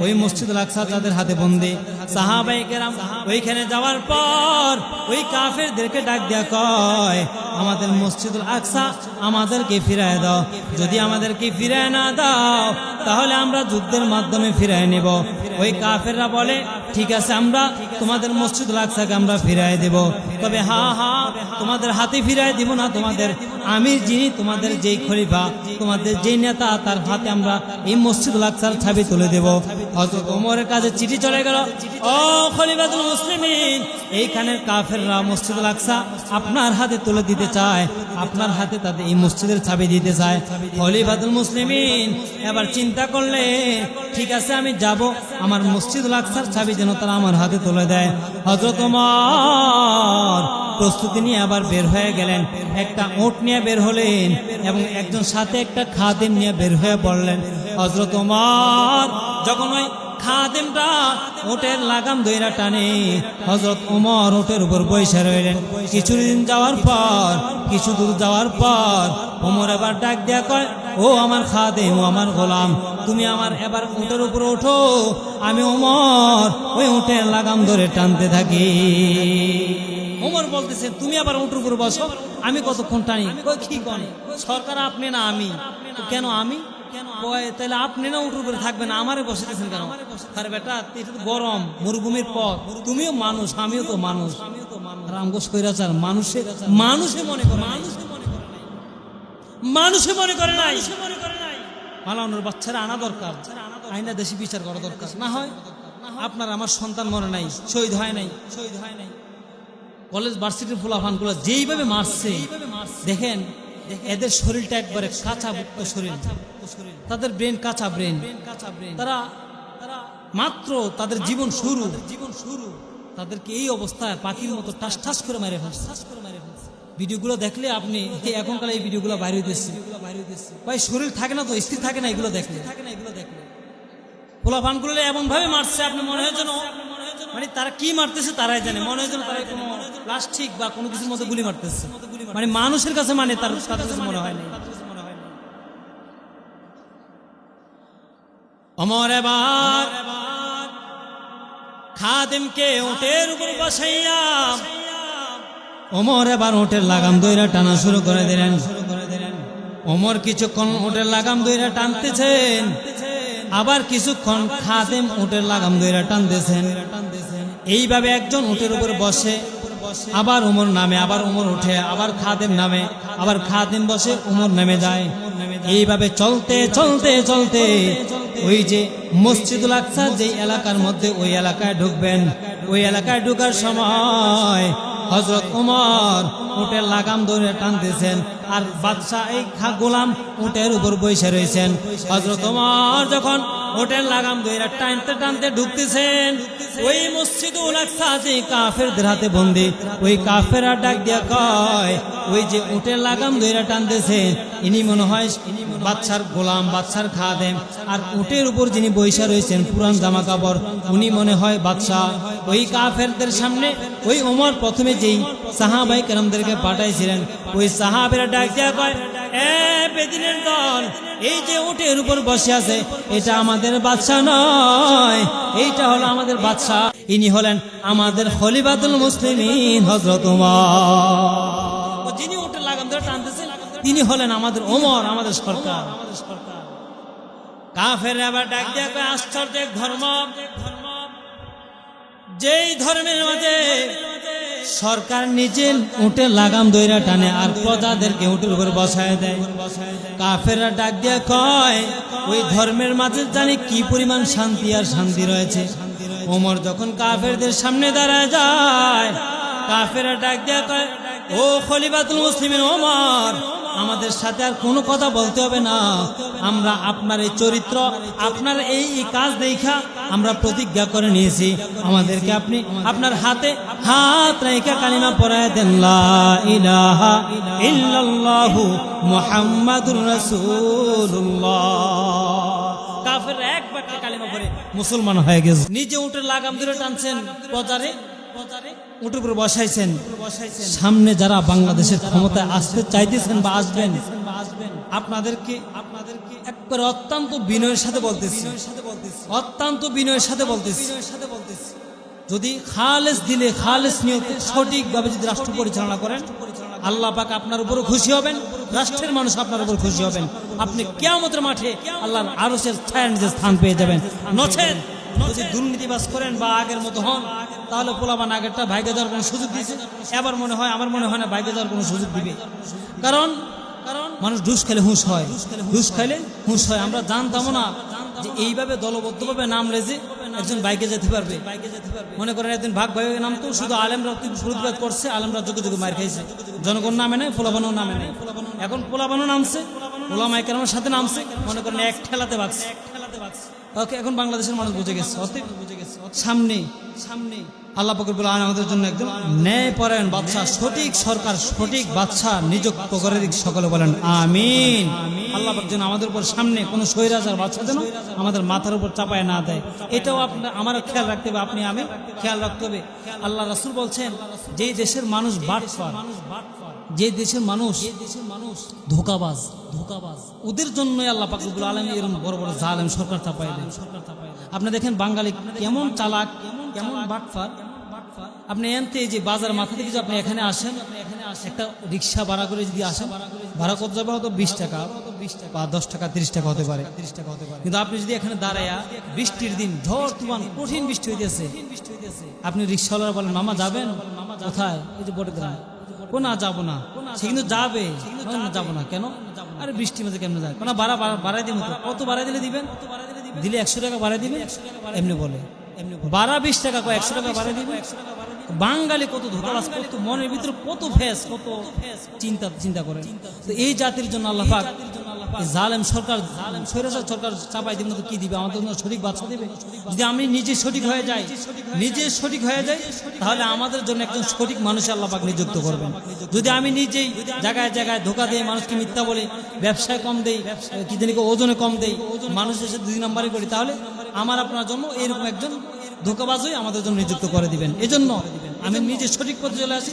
ওই মসজিদুল আকসা তাদের হাতে বন্দী। সাহাবায়ে কেরাম ওইখানে যাওয়ার পর ওই কাফেরদেরকে ডাক দিয়া কয়, আমাদের মসজিদুল আকসা আমাদেরকে ফিরায় দাও, যদি আমাদেরকে ফিরায় না দাও তাহলে আমরা যুদ্ধের মাধ্যমে ফিরায় নেব। ওই কাফেররা বলে, ঠিক আছে, আমরা তোমাদের মসজিদুল আকসাকে আমরা ফিরায় দেব, তবে তোমাদের হাতে ফিরায় দিব না, তোমাদের আমির যিনি, তোমাদের যেই খলিফা, তোমাদের যেই নেতা, তার হাতে আমরা এই মসজিদুল আকসার ছবি তুলে দেব। হযরত ওমরের কাছে চিঠি চলে গেল, ও খলিফাতুল মুসলিমিন, এইখানের কাফেররা মসজিদুল আকসা আপনার হাতে তুলে দিতে চায়, আপনার হাতে তাদের এই মসজিদের ছবি দিতে চায়। খলিফাতুল মুসলিমিন এবার চিন্তা করলে, ঠিক আছে আমি যাব, আমার মসজিদুল আকসার ছবি যেন তারা আমার হাতে তুলে দেয়। হযরত ওমর প্রস্তুতি নিয়ে আবার বের হয়ে গেলেন, একটা উট নিয়ে বের হলেন এবং একজন সাথে একটা খাদেম নিয়ে বের হয়ে পড়লেন। হযরত ওমর যখন ওই খাদেমটা উটের লাগাম ধইরা টানে, হযরত ওমর উটের উপর বসে রইলেন। কিছু দূর যাওয়ার পর ওমর এবার ডাক দিয়া কয়, ও আমার খাদেম, ও আমার গোলাম, তুমি আমার এবার উটের উপর ওঠো, আমি ওমর ওই উটের লাগাম ধরে টানতে থাকি। ওমর বলতেছে, তুমি আবার উটের উপর বসো, আমি কতক্ষণ টানি? কি কন সরকার আপনি না আমি? কেন আমি? তাহলে আপনি না উঠে উপরে থাকবেন, আমারে বসেছেন কেন? আরে বেটা, এটা তো গরম মরুভূমির পথ, তুমিও মানুষ, আমিও তো মানুষ। রামগোস কইরাচার মানুষে মনে করে, মানুষে মনে করে নাই। পালানোর বাচ্চারা আনা দরকার, আইনা দেশি বিচার করা দরকার। না হয় আপনার আমার সন্তান মরে নাই, শহীদ হয় নাই। কলেজ ভার্সিটির ফুলাফানগুলো যেইভাবে মারছে দেখেন, এদের শরীরটা একবারে কাঁচা শরীর, তাদের ব্রেন কাঁচা ব্রেন, তারা মাত্র তাদের জীবন শুরু, তাদেরকে এই অবস্থায় পাখির মতো টাস টাস করে মারে ফেলছে। ভিডিওগুলো দেখলে আপনি, এখনকার এই ভিডিওগুলো বাইরে হইতেছে, ভাই শরীর থাকে না তো, স্থির থাকে না, এগুলো দেখলে পোলাপানগুলো এমন ভাবে মারছে, আপনি মনে হয় যেন, মানে তারা কি মারতেছে তারাই জানে, মনে হয় যেন তারা কোনো প্লাস্টিক বা কোনো কিছুর মধ্যে গুলি মারতেছে, মানে মানুষের কাছে, মানে তার কাছে মনে হয় না। ওমর এবার খাদেমকে উটের উপর বসাইয়া ওমর এবার উটের লাগাম দইরা টানা শুরু করে দিলেন। ওমর কিছুক্ষণ উটের লাগাম দইরা টানতেছেন, আবার কিছুক্ষণ খাদেম উটের লাগাম দইরা টানতেছেন। এইভাবে একজন উটের উপর বসে, আবার ওমর নামে, আবার ওমর উঠে, আবার খাদেম নামে, আবার খাদেম বসে, ওমর নেমে যায়। এইভাবে চলতে চলতে চলতে ওই যে মসজিদুল আকসা যে এলাকার মধ্যে ওই এলাকায় ঢুকবেন, ওই এলাকায় ঢোকার সময় হযরত ওমর উটের লাগাম ধরে টানতেছেন, আর বাদশা এই গোলাম উটের উপর বসে রয়েছেন। হযরত ওমর যখন উটের লাগাম ধরে টানতে টানতে ঢুকতেছেন, ওই মসজিদুল আকসা যে কাফেরদের হাতে বন্দী, ওই কাফেররা ডাক দিয়া কয়, ওই যে উটের লাগাম ধরে টানতেছেন ইনি মনে হয় বাদশার গোলাম, বাদশার খাদেম, আর উটের উপর যিনি বৈশা রয়েছেন পুরান জামা কাপড় উনি মনে হয় বাদশা। ওই কাফেরদের সামনে ওই ওমর প্রথমে যেই সাহাবায়ে কেরামদেরকে পাঠাইছিলেন, ওই সাহাবীরা ডাক দিয়া কয়, এ বেদিনের দল, এই যে উটের উপর বসে আছে এটা আমাদের বাদশা নয়, এইটা হলো আমাদের বাদশা, ইনি হলেন আমাদের খলিফাতুল মুসলিমিন হযরত ওমর। যিনি উটের লাগাম ধরে টানতেছেন তিনি হলেন আমাদের ওমর, আমাদের সরকার। কাফেররা আবার ডাক দিয়া কয়, আশ্চর্য এক ধর্ম, যেই ধর্মের মাঝে সরকার নিজে উটের লাগাম দইরা টানে আর প্রজাদেরকে উটের উপর বসায় দেয়। কাফেররা ডাক দিয়া কয়, ওই ধর্মের মাঝে জানি কি পরিমাণ শান্তি আর শান্তি রয়েছে। ওমর যখন কাফেরদের সামনে দাঁড়ায় যায়, কাফেররা ডাক দিয়া কয়, ও খলিফাতুল মুসলিমিন ওমর, আমাদের সাথে আর কোনো কথা বলতে হবে না, আমরা আপনার এই চরিত্র, আপনার এই কাজ দেখা আমরা প্রতিজ্ঞা করে নিয়েছি, আমাদেরকে আপনি আপনার হাতে হাত রেখে কালিমা পড়ায় দেন, লা ইলাহা ইল্লাল্লাহু মুহাম্মাদুর রাসূলুল্লাহ। কাফের এক বাক্যে কালিমা পড়ে মুসলমান হয়ে গেছে। নিজে উটের লাগাম ধরে টানছেন, প্রজারে উটের উপর বসাইছেন। সামনে যারা বাংলাদেশের ক্ষমতায় আসতে চাইতেছেন বা আসবেন, আপনাদেরকে একবার অত্যন্ত বিনয়ের সাথে বলতেছি, অত্যন্ত বিনয়ের সাথে বলতেছি, যদি খালেস দিলে খালেস নিয়তে সঠিকভাবে যদি রাষ্ট্র পরিচালনা করেন, আল্লাহ পাক আপনার উপর খুশি হবেন, রাষ্ট্রের মানুষ আপনার উপর খুশি হবেন, আপনি কিয়ামতের মাঠে আল্লাহর আরশের ছায়ার নিচে স্থান পেয়ে যাবেন। নচেত যদি দুর্নীতিবাজ করেন বা আগের মতো হন, তাহলে পোলাপান আগেরটা ভাইকে যাওয়ার কোনো সুযোগ দিয়েছে, এবার মনে হয় আমার মনে হয় না ভাইকে যাওয়ার কোনো সুযোগ দিবে। কারণ মানুষ ঘুষ খেলে হুঁশ হয়, ঘুষ খাইলে হুঁশ হয়। আমরা জানতাম না যে এইভাবে দলবদ্ধভাবে নামলে যে একজন বাইকে যেতে পারবে। মনে করেন একদিন ভাগ ভাই নামতো, শুধু আলেমরা প্রতিবাদ করছে, আলেমরা যোগ্য যোগ্য মার খাইছে, জনগণ নামে নেয়, পোলাপানও নামে নেয়। এখন পোলাপানও নামছে, ওলামায়ে কেরামের সাথে নামছে, মনে করেন এক ঠেলাতে ভাগছে। ওকে, এখন বাংলাদেশের মানুষ বুঝে গেছে, সামনে আল্লাহ পাক রব্বুল আলামিন আমাদের জন্য একদম ন্যায়পরায়ণ বাদশা, সঠিক সরকার, সঠিক বাদশা নিযুক্ত করে দিক। সকলে বলেন আমিন। আল্লাহ পাক যেন আমাদের উপর সামনে কোনো স্বৈরাচার বাদশা যেন আমাদের মাথার উপর চাপায় না দেয়, এটাও আপনার আমার খেয়াল রাখতে হবে, আপনি আমি খেয়াল রাখতে হবে। আল্লাহ রাসূল বলছেন, যে দেশের মানুষ বাটপার, যে দেশের মানুষ ধোঁকাবাজ, ওদের জন্যই আল্লাহ পাক রব্বুল আলামিন এরকম বড় বড় জালেম সরকার চাপায় দেন। আপনি দেখেন বাঙালি কেমন চালাক, কেমন বাটপার। আপনি এনতে যে বাজার মাথা থেকে আপনি এখানে আসেন, একটা রিক্সা ভাড়া করে যদি আসেন, ভাড়া কত যাবে? হয়তো 20 টাকা বা 10 টাকা 30 টাকা হতে পারে। কিন্তু আপনি যদি এখানে দাঁড়ায়া বৃষ্টির দিন, ঝড় তুফান, কঠিন বৃষ্টি হইতেছে, আপনি রিক্সাওয়ালা বলেন, মামা যাবেন কোথায়? এই যে বটে গ্রাম। না যাবো না, সে কিন্তু যাবে, যাবো না কেন? আরে বৃষ্টির মধ্যে কেমন যায়? কোনো বাড়াই দিব, কত বাড়াই দিলে দিবেন? দিলে 100 টাকা বাড়াই দিবেন, এমনি বলে। বাড়া 20 টাকা, 100 টাকা বাড়াই দিবেন। বাঙালি কত ধোঁকাবাজ, কত মনের ভিতরে কত ফেস, কত চিন্তা করেন। তো এই জাতির জন্য আল্লাহ পাক জালেম সরকার, স্বৈরাচার সরকার চাপাই দিবেন তো কি দিবে? আমাদের জন্য সঠিক বাদশা দিবে। যদি আমি নিজে সঠিক হয়ে যাই, তাহলে আমাদের জন্য একজন সঠিক মানুষ আল্লাহ পাক নিযুক্ত করবেন। যদি আমি নিজেই জায়গায় জায়গায় ধোঁকা দিয়ে মানুষকে মিথ্যা বলে, ব্যবসায় কম দেই, কি জানি ওজনে কম দেই, মানুষের সাথে 2 নম্বরই করি, তাহলে আমার আপনার জন্য এরকম একজন ধোঁকাবাজই আমাদের জন্য নিযুক্ত করে দিবেন। এজন্য আমি নিজে সঠিক পথে চলে আসি,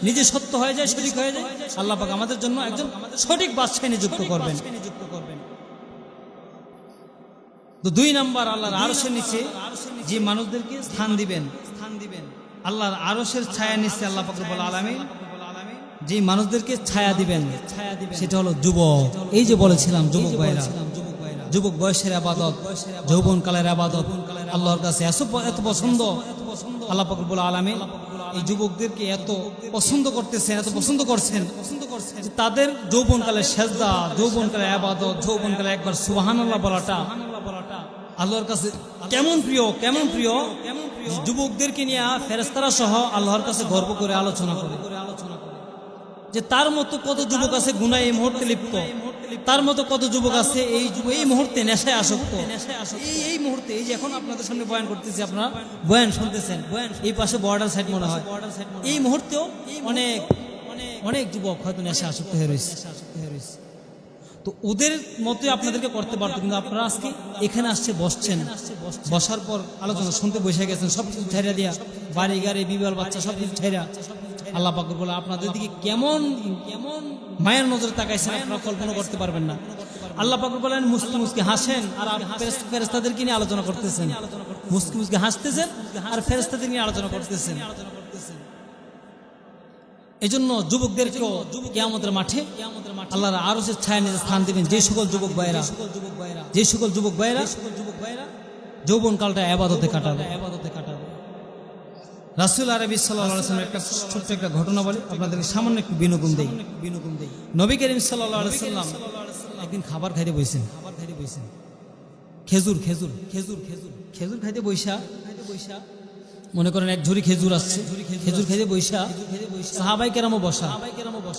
নিজে সত্য হয়ে যায়, সঠিক হয়ে যায়, আল্লাহ পাক আমাদের জন্য একজন সঠিক বাদশা নিযুক্ত করবেন। তো 2 নম্বর, আল্লাহর আরশের নিচে যে মানুষদেরকে স্থান দিবেন, আল্লাহর আরশের ছায়া নিচে আল্লাহ পাক রব্বুল আলামিন যে মানুষদেরকে ছায়া দিবেন, সেটা হলো যুবক। এই যে বলেছিলাম যুবক ভাইরা, যুবক বয়সের ইবাদত, যৌবন কালের ইবাদত আল্লাহর কাছে এত পছন্দ। আল্লাহ পাক রব্বুল আলামিন এই যুবকদেরকে এত পছন্দ করতেছেন, এত পছন্দ করছেন যে তাদের যৌবনকালে সেজদা, যৌবনকালে ইবাদত, যৌবনকালে একবার সুবহানাল্লাহ বলাটা আল্লাহর কাছে কেমন প্রিয়, কেমন প্রিয়। যুবকদেরকে নিয়ে ফেরেশতারা সহ আল্লাহর কাছে গর্ব করে আলোচনা করে যে তার মতো কত যুবক আছে গুনাহে এই মুহূর্তে লিপ্ত, তার মতো কত যুবক আছে এই মুহূর্তে নেশায় আসক্ত, এই মুহূর্তে এই যে এখন আপনাদের সামনে বয়ান করতেছি, আপনারা বয়ান শুনতেছেন, এই পাশে বর্ডার সাইড মনে হয়, এই মুহূর্তেও অনেক অনেক যুবক হয়তো নেশায় আসক্ত হয়ে রয়েছে। তো ওদের মতোই আপনাদেরকে করতে পারতো, কিন্তু আপনারা আজকে এখানে আসছে, বসছেন, বসার পর আলোচনা শুনতে বসে গেছেন, সবকিছু ছেড়ে দিয়া, বাড়ি গাড়ি বিবাহ বাচ্চা সবকিছু ছেড়ে আল্লাহ পাক বলে আপনাদের দিকে কেমন কেমন মায়ের নজরে তাকাইছেন আপনারা কল্পনা করতে পারবেন না। আল্লাহ পাক বলেন মুস্কি মুস্কি হাসেন আর ফেরেশতাদেরকে নিয়ে আলোচনা করতেছেন, মুস্কি মুস্কি হাসতেছেন আর ফেরেশতাদের নিয়ে আলোচনা করতেছেন। এজন্য যুবকদেরকেও কিয়ামতের মাঠে আল্লাহর আরশের ছায়া নিয়ে স্থান দিবেন যে সকল যুবক ভাইরা, যে সকল যুবক ভাইরা যৌবন কালটা ইবাদতে কাটাবে। রাসূল আরবি সাল্লাল্লাহু আলাইহি ওয়াসাল্লাম একটা ছোট্ট একটা ঘটনা বলে আপনাদেরকে সামান্য একটু বিনোদন দেই। নবী করিম সাল্লাল্লাহু আলাইহি ওয়াসাল্লাম একদিন খাবার খাইতে বসেছেন, খেজুর খেজুর খেজুর খেজুর খেজুর খাইতে বইসা, মনে করেন এক ঝুড়ি খেজুর আসছে, খেজুর খাইতে বইসা সাহাবায়ে কেরামও বসা,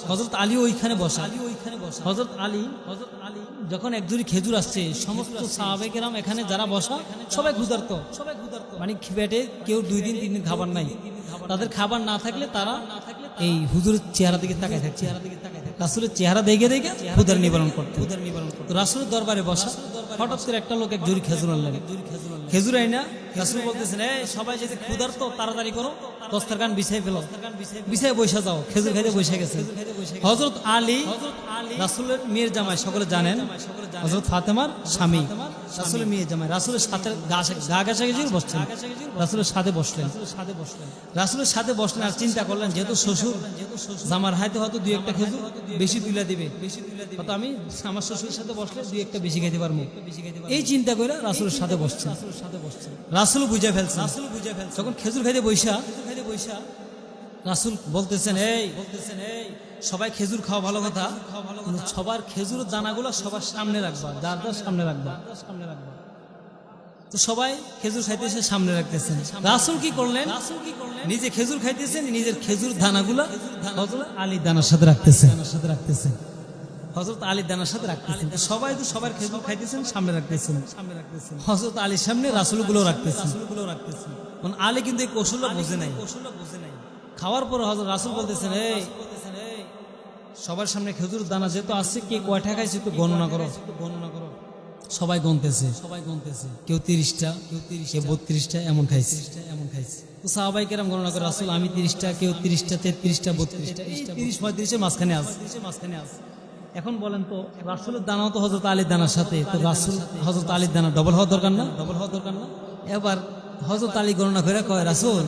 হযরত আলী ওইখানে বসা। হযরত আলী যখন এক ঝুড়ি খেজুর আসছে, সমস্ত সাহাবায়ে কেরাম এখানে যারা বসা সবাই ক্ষুধার্ত, মানে পেটে কেউ 2 দিন 3 দিন খাবার নাই। তাদের খাবার না থাকলে তারা এই হুজুরের চেহারা দিকে তাকায় থাকছে, রাসূলের চেহারা দেখে দেখে ক্ষুধার নিবারণ করতে। রাসূলের দরবারে বসা, হঠাৎ করে একটা লোক এক ঝুড়ি খেজুর আনলেন, খেজুর আইনা রাসূল বলতেছেন সবাই যদি ক্ষুধার্ত তাড়াতাড়ি করো, দস্তরখান বিছাই ফেলো, বিছাই বসে যাও, খেজুর খাইতে বসে গেছে। হযরত আলী রাসূলের মেয়ের জামাই, সকলে জানেন হযরত ফাতেমার স্বামী, রাসূলের মেয়ের জামাই, রাসূলের সাথে গা ঘাসাঘাসি বসছেন, রাসূলের সাথে বসলেন, রাসূলের সাথে বসলেন আর চিন্তা করলেন যেহেতু শ্বশুর জামার হাতে হয়তো 2-1টা খেজুর বেশি তুলে দিবে, হয়তো আমি আমার শ্বশুরের সাথে বসলে 2-1টা বেশি খেতে পারবো, এই চিন্তা করে রাসূলের সাথে বসছেন। রাসূল বুঝে ফেলছেন, যখন খেজুর খাইতে বইসা রাসূল বলতেছেন সবাই খেজুর খাওয়া ভালো কথা, সবার খেজুরের দানাগুলো সবার সামনে রাখবা, যার সামনে রাখবা। তো সবাই খেজুর খাইতেছে, সামনে রাখতেছেন। রাসূল কি করলেন, নিজে খেজুর খাইতেছেন, নিজের খেজুর দানাগুলা হযরত আলী দানার সাথে রাখতেছেন, হযরত আলী দানার সাথে রাখতেছেন। সবাই তো সবার খেজুর খাইতেছেন, সামনে রাখতেছেন, হযরত আলীর সামনে রাসূলগুলো রাখতেছেন। আলী কিন্তু এই কৌশলটা বোঝে নাই। খাওয়ার পর হযরত রাসূল বলতেছেন সবার সামনে খেজুর দানা যেহেতু আছে, কে কয়টা খাইছে একটু গণনা করো। সবাই গণতেছে, কেউ 30টা, কেউ 32টা এমন খাইছে। তো সাহাবায়ে কেরাম গণনা করে রাসূল আমি 30টা, কেউ 30টা, 33টা, 32টা, 30-35 মাঝখানে আছে। এখন বলেন তো রাসূলের দানাও তো হযরত আলীর দানার সাথে, তো রাসূল হযরত আলীর দানা ডবল হওয়া দরকার না? এবার হযরত আলী গণনা করে কয় রাসূল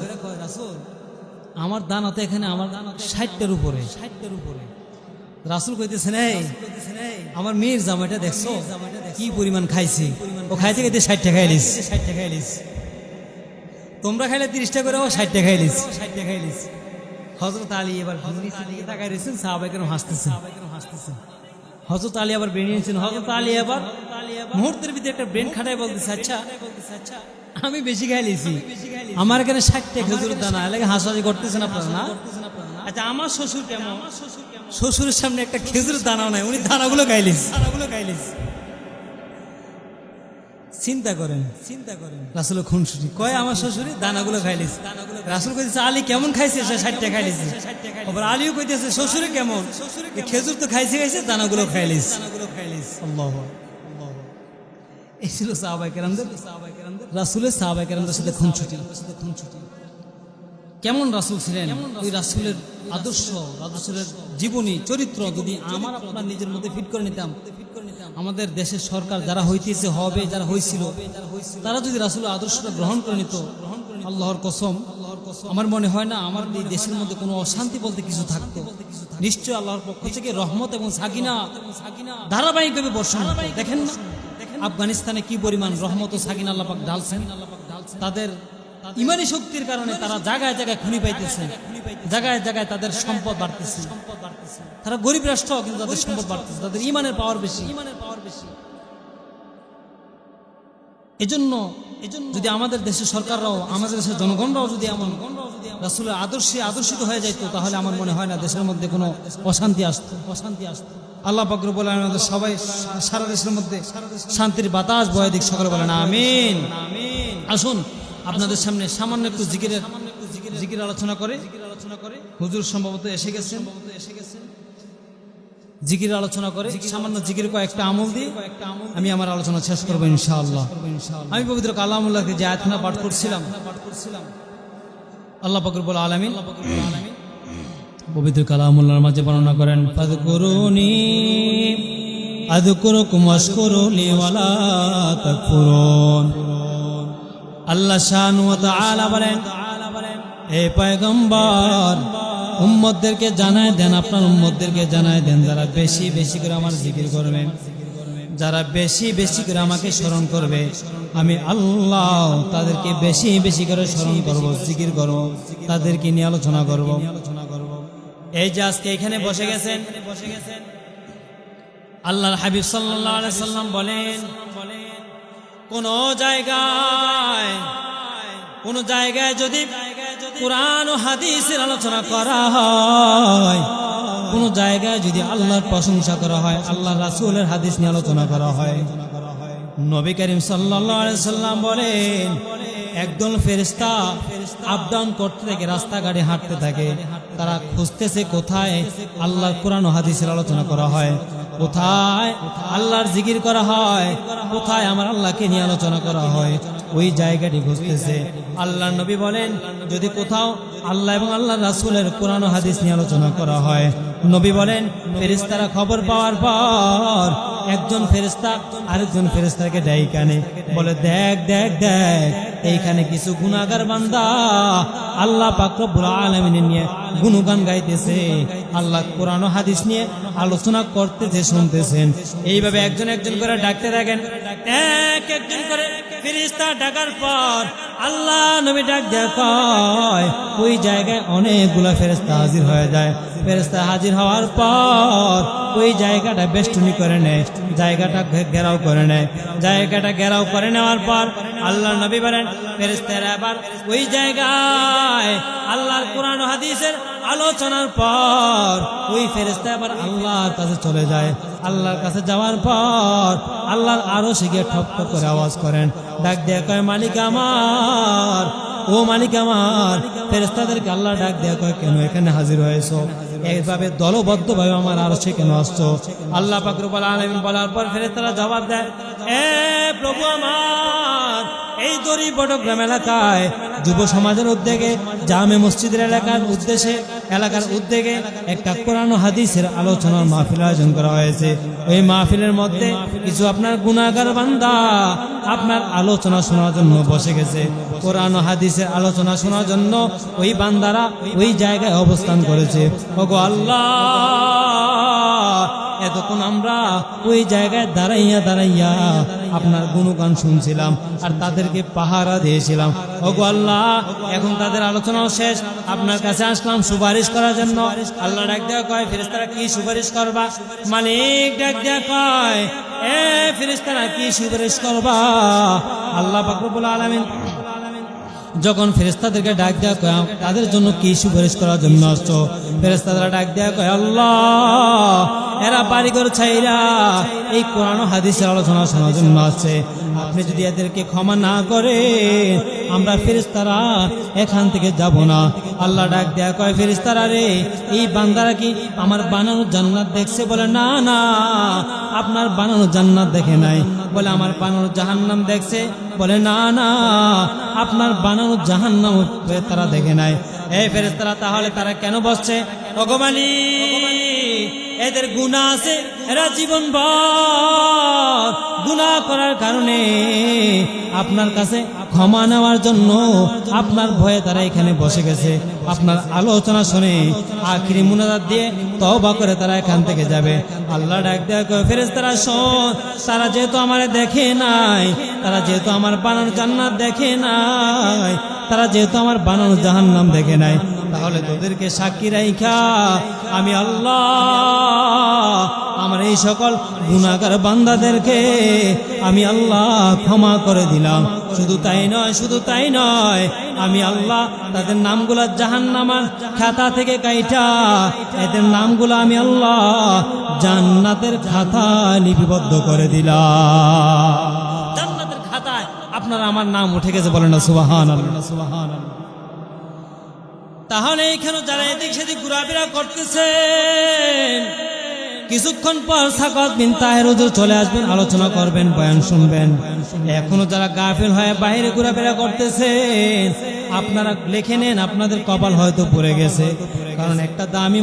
আমার দানা তো এখানে আমার 60টার উপরে। রাসূল কইতেছেন আমার মেয়ের জামাইটা দেখছো কি পরিমাণ খাইছে, ও খাইতে খাইতে 60টা খাইলিস, তোমরা খাইলে 30টা করে, ও 60টা খাইলিস। হযরত আলী এবার তাকায় রয়েছেন, সাহাবায়ে কেরাম হাসতেছেন। হযরত আলী আবার ব্রেন নিয়েছেন, হযরত আলী আবার মুহূর্তের ভিতরে একটা ব্রেন খাটায় বলতেছে আচ্ছা আমি বেশি খাইলিছি, আমার এখানে 60টা খেজুরের দানা, এলাকা হাসাহাসি করতেছেন আপনারা না? আচ্ছা আমার শ্বশুর কেমন, শ্বশুরের সামনে একটা খেজুরের দানাও নাই, উনি দানাগুলো খাইলিস। চিন্তা করেন রাসূল খুনসুটি কয় আমার শ্বশুরে দানাগুলো খাইলিস। রাসূল কইতেছে আলী কেমন খাইছে, 60টা খাইলিস। আবার আলীও কইতেছে শ্বশুরে কেমন, খেজুর তো খাইছে দানাগুলো খাইলিস। আল্লাহু আকবার। এই ছিল সাহাবায়ে কেরামদের, রাসূলের সাহাবায়ে কেরামদের সাথে খুনসুটি। কেমন রাসূল ছিলেন, ওই রাসূলের আদর্শ, রাসূলের জীবনী চরিত্র যদি আমার আপনার নিজের মধ্যে ফিট করে নিতাম, আমাদের দেশের সরকার যারা হইতেছে হবে, যারা হয়েছিল, তারা যদি রাসূলের আদর্শটা গ্রহণ করে নিত, আল্লাহর কসম আমার মনে হয় না আমার এই দেশের মধ্যে কোনো অশান্তি বলতে কিছু থাকতো। নিশ্চয় আল্লাহর পক্ষ থেকে রহমত এবং সাকিনা ধারাবাহিকভাবে বর্ষণ হতো। দেখেন না আফগানিস্তানে কি পরিমাণ রহমত ও সাকিনা আল্লাহ পাক ঢালছেন, ইমানি শক্তির কারণে তারা জায়গায় জায়গায় খুনি পাইতেছে, জায়গায় জায়গায় তাদের সম্পদ বাড়তেছে। তারা গরিব রাষ্ট্র কিন্তু তাদের সম্পদ বাড়তেছে, তাদের ইমানের পাওয়ার বেশি। এজন্য যদি আমাদের দেশের সরকাররাও, আমাদের দেশের জনগণরাও যদি এমন রাসূলের আদর্শে আদর্শিত হয়ে যাইতো, তাহলে আমার মনে হয় না দেশের মধ্যে কোনো অশান্তি আসতো। আল্লাহ পাক রব্বুল আলামিন আমাদের সবাই সারা দেশের মধ্যে শান্তির বাতাস বয়ে দিক, সকলে বলেন আমিন। আসুন আপনাদের সামনে সামান্য একটু জিকির আলোচনা করে, হুজুর সম্ভবত এসে গেছেন, জিকির আলোচনা করে সামান্য জিকির কয়েকটা আমল দিয়ে আমি আমার আলোচনা শেষ করবো ইনশাআল্লাহ। আমি পবিত্র কালামুল্লাহকে যে আয়াতখানা পাঠ করছিলাম, আল্লাহ পাক রব্বুল আলামিন পবিত্র কালামুল্লাহর মাঝে বর্ণনা করেন, ফাযকুরুনি আযকুরুকুম ওয়াশকুরুলি ওয়ালা তাকফুরুন। আল্লাহ শানু ওয়া তাআলা বলেন, হে পয়গম্বর, উম্মতদেরকে জানায় দেন, আপনার উম্মতদেরকে জানায় দেন, যারা বেশি বেশি করে আমার জিকির করবেন, যারা বেশি বেশি করে আমাকে স্মরণ করবে, আমি আল্লাহ তাদেরকে বেশি বেশি করে স্মরণ করব, জিকির করব, তাদেরকে নিয়ে আলোচনা করব। এই যে আজকে এখানে বসে গেছেন, আল্লাহর হাবিব সাল্লাল্লাহু আলাইহি সাল্লাম বলেন, কোন জায়গায় যদি কুরআন ও হাদিসের আলোচনা করা হয়, কোন জায়গায় যদি আল্লাহর প্রশংসা করা হয়, আল্লাহর রাসূলের হাদিস নিয়ে আলোচনা করা হয়, নবী করিম সাল্লাল্লাহু আলাইহি সাল্লাম বলেন, একদল ফেরেশতা আপ ডাউন করতে থাকে, রাস্তাঘাটে হাঁটতে থাকে, তারা খুঁজতেছে কোথায় আল্লাহর কুরআন ও হাদিসের আলোচনা করা হয়, কোথায় আল্লাহর জিকির করা হয়, কোথায় আমার আল্লাহকে নিয়ে আলোচনা করা হয়, ওই জায়গাটি খুঁজতেছে। আল্লাহর নবী বলেন, যদি কোথাও আল্লাহ এবং আল্লাহর রাসূলের কুরআন ও হাদিস নিয়ে আলোচনা করা হয়, নবী বলেন ফেরেশতারা খবর পাওয়ার পর একজন ফেরেশতা আরেকজন ফেরেশতাকে ডাইকা আনে, বলে দেখ দেখ দেখ, এইখানে কিছু গুনাহগার বান্দা আল্লাহ পাক রব্বুল আলামিন নিয়ে গুণগান গাইতেছে, আল্লাহ কুরআন ও হাদিস নিয়ে আলোচনা করতেছে, শুনতেছেন। এইভাবে একজন একজন করে ডাকতে থাকেন, এক একজন করে ফেরেশতা ডাকার পর আল্লাহ নবী ডাক দেয়, কয় ওই জায়গায় অনেকগুলা ফেরেশতা হাজির হয়ে যায়। ফেরেশতা হাজির হওয়ার পর ওই জায়গাটা বেষ্টনী করে নেয়, জায়গাটা ঘেরাও করে নেয়। জায়গাটা ঘেরাও করে নেওয়ার পর আল্লাহ নবী বলেন, ফেরেশতারা আবার ওই জায়গায় আল্লাহর কুরআন ও হাদিসের আলোচনার পর ওই ফেরেশতা আবার আল্লাহর কাছে চলে যায়। আল্লাহর কাছে যাওয়ার পর আল্লাহর আরশে গিয়ে ঠক ঠক করে আওয়াজ করেন, ডাক দিয়ে কয়, মালিক আমার, ও মালিক আমার। ফেরেশতাদেরকে আল্লাহ ডাক দিয়ে কয়, কেন এখানে হাজির হয়েছো? এইভাবে দলবদ্ধভাবে আমার আরশে কেন আসছো? আল্লাহ পাক রব্বুল আলামিন বলার পর ফেরেশতারা জবাব দেয়, এ প্রভু আমার, এই দরিব বড়গ্রাম এলাকায় যুব সমাজের উদ্যোগে, জামে মসজিদের এলাকার উদ্যোগে একটা কোরআন ও হাদিসের আলোচনার মাহফিল আয়োজন করা হয়েছে। ওই মাহফিলের মধ্যে কিছু আপনার গুনাহগার বান্দা আপনার আলোচনা শোনার জন্য বসে গেছে। কোরআন ও হাদিসের আলোচনা শোনার জন্য ওই বান্দারা ওই জায়গায় অবস্থান করেছে। ওগো আল্লাহ, এতক্ষণ আমরা ওই জায়গায় দাঁড়াইয়া আপনার গুণগান শুনছিলাম আর তাদেরকে পাহারা দিয়েছিলাম। ওগো আল্লাহ, এখন তাদের আলোচনাও শেষ, আপনার কাছে আসলাম সুপারিশ করার জন্য। আল্লাহ ডাক দেয়া কয়, ফেরেশতারা কি সুপারিশ করবা? মালিক ডাক দেয়া কয়, এ ফেরেশতারা কি সুপারিশ করবা? আল্লাহ পাক রব্বুল আলামিন যখন ফেরেশতাদেরকে ডাক দেয়া কয়, তাদের জন্য কি সুপারিশ করার জন্য আসছো? ফেরেশতারা ডাক দেয়া কয়, আল্লাহ, এরা বাড়িঘর ছাইরা এই কোরআন ও হাদিসের আলোচনা শোনার জন্য আসছে। আপনি যদি এদেরকে ক্ষমা না করেন, আমরা ফেরেশতারা এখান থেকে যাব না। আল্লাহ ডাক দেয়া কয়, ফেরেশতারা রে, এই বান্দারা কি আমার বানানো জান্নাত দেখছে? বলে না না, আপনার বানানো জান্নাত দেখে নাই। বলে আমার বানানো জাহান্নাম দেখছে? বলে না না, আপনার বানানো জাহান্নাম তারা দেখে নাই। এই ফেরেশতারা তাহলে তারা কেন বসছে? ওগো মালিক, এদের গুনাহ আছে, এরা জীবনভর গুনাহ করার কারণে আপনার কাছে ক্ষমা নেওয়ার জন্য আপনার ভয়ে তারা এখানে বসে গেছে। আপনার আলোচনা শুনে আখিরি মুনাজাত দিয়ে তওবা করে তারা এখান থেকে যাবে। আল্লাহ ডাক দেয়া কয়, ফেরেশতারা শোন, তারা যেহেতু আমারে দেখে নাই, তারা যেহেতু আমার বানানো জান্নাত দেখে নাই, তারা যেহেতু আমার বানানো জাহান্নাম দেখে নাই, তাহলে তোদেরকে সাক্ষী রাইখা আমি আল্লাহ আমার এই সকল গুনাহগার বান্দাদেরকে আমি আল্লাহ ক্ষমা করে দিলাম। শুধু তাই নয়, আমি আল্লাহ তাদের নামগুলা জাহান্নামের খাতা থেকে কাইটা এদের নামগুলা আমি আল্লাহ জান্নাতের খাতায় লিপিবদ্ধ করে দিলাম। জান্নাতের খাতায় আপনার আমার নাম উঠে গেছে, বলেন না সুবহানাল্লাহ, সুবহানাল্লাহ। তাহলে এখানে যারা এদিক সেদিক ঘোরাফেরা করতেছেন, কিছুক্ষণ পর সাকাত বিন তাহের হুজুর চলে আসবেন, আলোচনা করবেন, বয়ান শুনবেন। এখনো যারা গাফিল হয়ে বাইরে ঘোরাফেরা করতেছেন, আপনারা লিখে নেন, আপনাদের কপাল হয়তো পড়ে গেছে। কারণ একটা দামি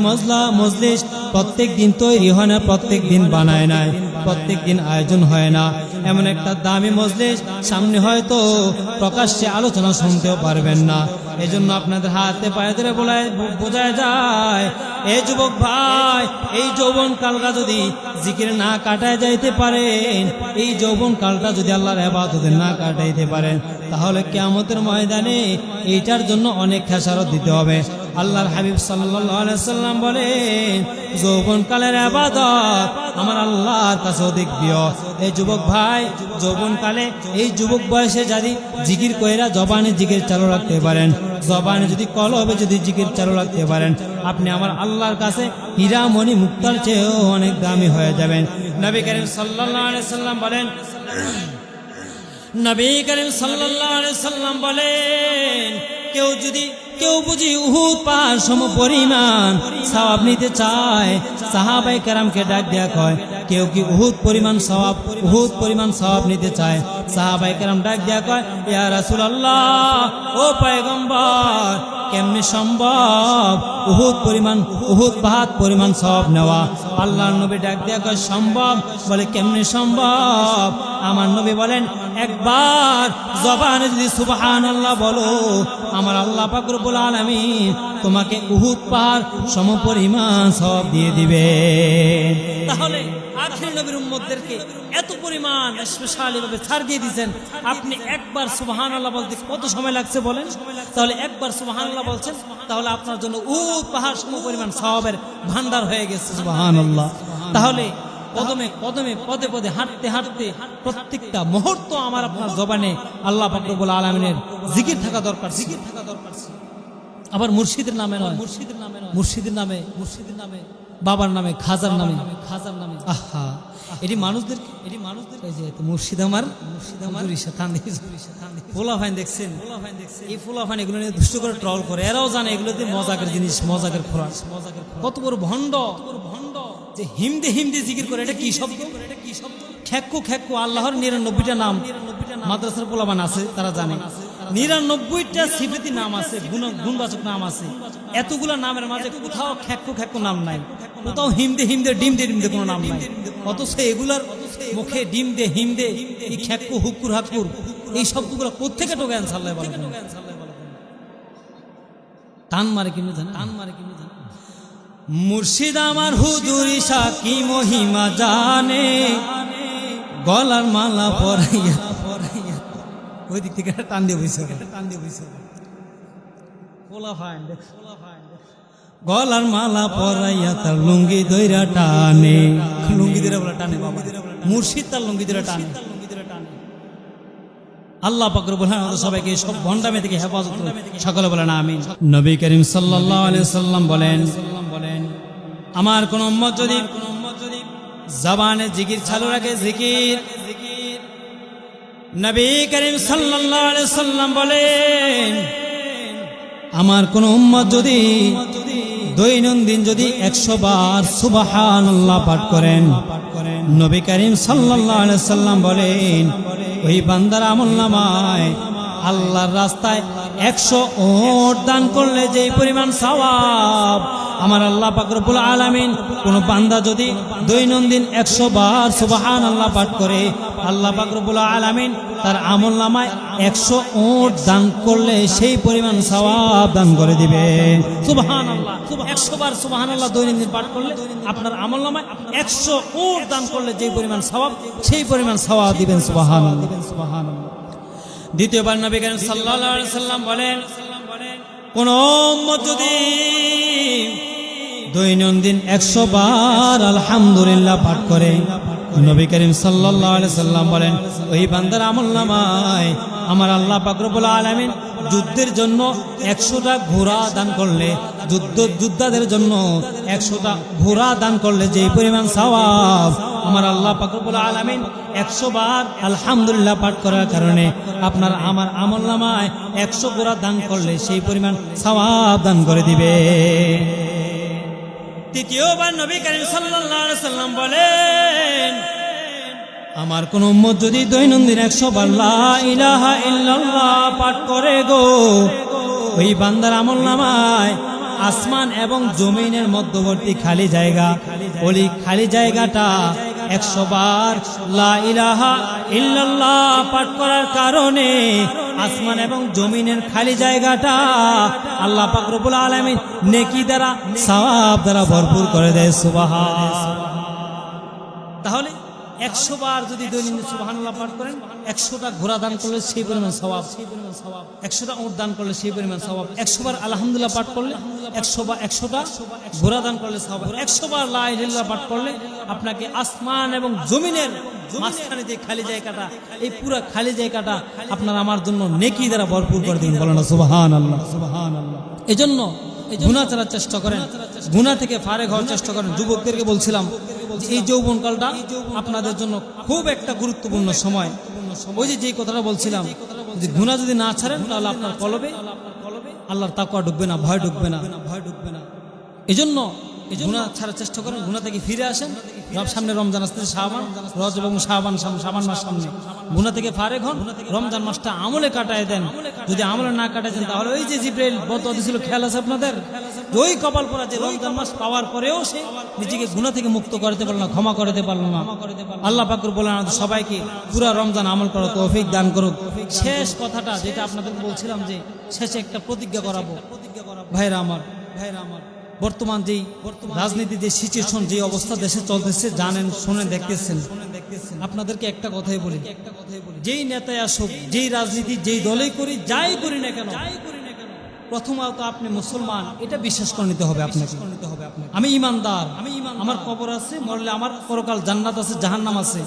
মজলিস প্রত্যেক দিন তৈরি হয় না, প্রত্যেক দিন বানায় না, প্রত্যেক দিন আয়োজন হয় না। এমন একটা দামি মজলিস সামনে হয়তো প্রকাশ্যে আলোচনা শুনতেও পারবেন না। এজন্য আপনাদের হাতে পায়ে ধরে বোঝা যায়, এই যুবক ভাই, এই যৌবন কালটা যদি জিকির না কাটায় যাইতে পারেন, এই যৌবন কালটা যদি আল্লাহর ইবাদতে না কাটাইতে পারেন, তাহলে কিয়ামতের ময়দানে এইটার জন্য অনেক খেসারত দিতে হবে। আল্লাহর হাবিব সাল্লাল্লাহু আলাইহি সাল্লাম বলেন, যৌবনকালের ইবাদত আমার আল্লাহর কাছে অধিক প্রিয়। এই যুবক ভাই, যৌবনকালে এই যুবক বয়সে যদি জিকির কইরা জবানে জিকির চালু রাখতে পারেন, জবানে যদি কলবে যদি জিকির চালু রাখতে পারেন, আপনি আমার আল্লাহর কাছে হীরা মণি মুক্তার চেয়েও অনেক দামি হয়ে যাবেন। নবী করিম সাল্লাল্লাহু আলাইহি সাল্লাম বলেন, নবী করিম সাল্লাল্লাহু আলাইহি সাল্লাম বলেন, কেউ বুঝি উহুদ পাহাড় সম পরিমাণ সওয়াব নিতে চায়, সাহাবায়ে কেরামকে ডাক দেয়া কয়, কেউ কি উহুদ পরিমাণ সওয়াব নিতে চায়? সাহাবায়ে কেরাম ডাক দেয়া কয়, ইয়া রাসূলুল্লাহ, ও পয়গম্বর, কেমনে সম্ভব উহুদ পাহাড় পরিমাণ সওয়াব নেওয়া? আল্লাহর নবী ডাক দেয়া কয়, সম্ভব। বলে কেমনে সম্ভব? আমার নবী বলেন, একবার জবানে যদি সুবহানাল্লাহ বলো, আমার আল্লাহ পাক রব্বুল আলামিন তোমাকে উহুদ পাহাড় সমপরিমাণ সওয়াব দিয়ে দিবে। তাহলে আখির নবীর উম্মতদেরকে এত পরিমাণ স্পেশালি ভাবে ছাড় দিয়ে দিয়েছেন। আপনি একবার সুবহানাল্লাহ বলতে কত সময় লাগছে বলেন? তাহলে একবার সুবহানাল্লাহ বলছেন, তাহলে আপনার জন্য উহুদ পাহাড় সমপরিমাণ সওয়াবের ভান্ডার হয়ে গেছে। সুবহানাল্লাহ। তাহলে কদমে পদে পদে হাঁটতে হাঁটতে প্রত্যেকটা মুহূর্ত আমার আপনার জবানে আল্লাহ পাক রব্বুল আলামিনের জিকির থাকা দরকার। আবার মুর্শিদের নামে নয়, মুর্শিদের নামে, বাবার নামে, খাজার নামে। আহা, এটি মানুষদের মুর্শিদ আমার পোলাফাইন দেখছেন, এই পোলাফাইন এগুলো নিয়ে দুষ্ট করে ট্রল করে। এরাও জানে এগুলোতে মজাকের জিনিস, মজাকের খোরাক। কত বড় ভণ্ড যে হিমদে জিকির করে। এটা কি শব্দ? খেক্কু আল্লাহর 99টা নাম মাদ্রাসার পোলাবান আছে, তারা জানে 99টা সিফাতি নাম আছে, গুণবাচক নাম আছে। এতগুলা নামের মাঝে কোথাও খেক্কু নাম নাই, কোথাও হিমদে ডিমদে কোনো নাম নাই। অথচ এগুলার মুখে ডিমদে, হিমদে, এই খেক্কু, হুকুর, হাকুর, এই শব্দগুলো কোত্থেকে টোকে আনসাল্লাহ বলেন? টান মারে কিনে জানে, মুর্শিদ আমার হুজুরি সাকি মহিমা জানে, গলার মালা পরাইয়া ওই দিক থেকে টান দিয়ে বইছে, গলার মালা পরাইয়া তার লুঙ্গি দইরা টানে, লুঙ্গি দইরা বলে টানে বাবা, মুর্শিদ তার লুঙ্গি দইরা টানে। আল্লাহ পাক রব্বুল আলামিন সবাইকে সব ভণ্ডামি থেকে হেফাজত করুন, সকলে বলেন আমিন। নবী করিম সাল্লাল্লাহু আলাইহি সাল্লাম বলেন, আমার কোন উম্মত যদি জবানে জিকির চালু রাখে, জিকির, নবী করিম সাল্লাল্লাহু আলাইহি সাল্লাম বলেন, আমার কোন উম্মত যদি দৈনন্দিন যদি 100 বার সুবহানাল্লাহ পাঠ করেন, নবী করিম সাল্লাল্লাহু আলাইহি সাল্লাম বলেন, ওই বান্দার আমলনামায় আল্লাহর রাস্তায় 100 ওট দান করলে যেই পরিমাণ সওয়াব, আমার আল্লাহ পাক রব্বুল আলামিন কোন বান্দা যদি দৈনন্দিন 100 বার সুবহানাল্লাহ পাঠ করে, আল্লাহ পাক রব্বুল আলামিন তার আমলনামায় 100 ওট দান করলে সেই পরিমাণ সওয়াব দান করে দিবে। সুবহানাল্লাহ, 100 বার সুবহানাল্লাহ দৈনন্দিন পাঠ করলে আপনার আমলনামায় 100 ওট দান করলে যেই পরিমাণ সওয়াব, সেই পরিমাণ সওয়াব দিবেন। সুবহানাল্লাহ। দ্বিতীয়বার নবী করিম সাল্লাল্লাহু আলাইহি সাল্লাম বলেন, কোন উম্মত যদি দৈনন্দিন 100 বার আলহামদুলিল্লাহ পাঠ করে, নবী করিম সাল্লাল্লাহু আলাইহি সাল্লাম বলেন, ওই বান্দার আমলনামায় আমার আল্লাহ পাক রব্বুল আলামিন যুদ্ধের জন্য 100টা ঘোড়া দান করলে, যোদ্ধাদের জন্য 100টা ঘোড়া দান করলে যে পরিমাণ সওয়াব আমার আল্লাহ পাক রব্বুল আলামিন 100 বার আলহামদুলিল্লাহ পাঠ করার কারণে আপনার আমার আমলনামায় 100 ঘোড়া দান করলে সেই পরিমাণ সওয়াব দান করে দিবে। তৃতীয়বার নবী করিম সাল্লাল্লাহু আলাইহি সাল্লাম বলেন, আমার কোন উম্মত যদি দৈনন্দিন 100 বার লা ইলাহা ইল্লাল্লাহ পাঠ করে গো, ওই বান্দার আমলনামায় আসমান এবং জমিনের মধ্যবর্তী খালি জায়গা, ওই খালি জায়গাটা 100 বার লা ইলাহা ইল্লাল্লাহ পাঠ করার কারণে আসমান এবং জমিনের খালি জায়গাটা আল্লাহ পাক রব্বুল আলামিন নেকি দ্বারা সওয়াব দ্বারা ভরপুর করে দেয়। সুবহান। তাহলে 100 বার যদি দৈনন্দিন সুবহানাল্লাহ পাঠ করেন, 100টা ঘোড়া দান করলে সেই পরিমাণ সওয়াব, 100টা উট দান করলে সেই পরিমাণ সওয়াব, 100 বার আলহামদুলিল্লাহ পাঠ করলে 100টা ঘোড়া দান করলে সওয়াব, 100 বার লা ইলাহা ইল্লাল্লাহ পাঠ করলে আপনাকে আসমান এবং জমিনের মাঝখানে যে খালি জায়গাটা, এই পুরো খালি জায়গাটা আপনার আমার জন্য নেকি দ্বারা ভরপুর করে দিবেন। বলেন না সুবহানাল্লাহ, সুবহানাল্লাহ। এজন্য গুনাহ ছাড়ার চেষ্টা করেন, গুনাহ থেকে ফারেক হওয়ার চেষ্টা করেন। যুবকদেরকে বলছিলাম যে এই যৌবনকালটা আপনাদের জন্য খুব একটা গুরুত্বপূর্ণ সময়। ওই যে কথাটা বলছিলাম যে গুনাহ যদি না ছাড়েন তাহলে আপনার কলবে আল্লাহর তাকওয়া ঢুকবে না, ভয় ঢুকবে না। এজন্য গুনাহ ছাড়ার চেষ্টা করেন, গুনাহ থেকে ফিরে আসেন। সামনে রমজান আসতেছে, শাবান, রজব এবং শাবান মাস সামনে। গুনাহ থেকে ফারেক হন, রমজান মাসটা আমলে কাটায় দেন। যদি আমলে না কাটায় দেন তাহলে ওই যে জিবরাইল বদয়া দিয়েছিল, খেয়াল আছে আপনাদের? ওই কপাল পরা যে রমজান মাস পাওয়ার পরেও সে নিজেকে গুনাহ থেকে মুক্ত করতে পারল না, ক্ষমা করতে পারল না। আল্লাহ পাক রব্বুল আলামিন সবাইকে পুরো রমজান আমল করার তৌফিক দান করুক। শেষ কথাটা যেটা আপনাদের বলছিলাম যে শেষে একটা প্রতিজ্ঞা করাবো। ভাইরা আমার, বর্তমান যেই রাজনীতি, যে সিচুয়েশন, যে অবস্থা দেশে চলতেছে জানেন, শুনে দেখতেছেন। আপনাদেরকে একটা কথাই বলি, যেই নেতাই আসুক, যেই রাজনীতি, যেই দলেই করি, যাই করি না কেন, প্রথমত আপনি মুসলমান এটা বিশ্বাস করে নিতে হবে আপনাকে। আমি ইমানদার, আমার কবর আছে, মরলে আমার পরকাল জান্নাত আছে, জাহান্নাম আছে।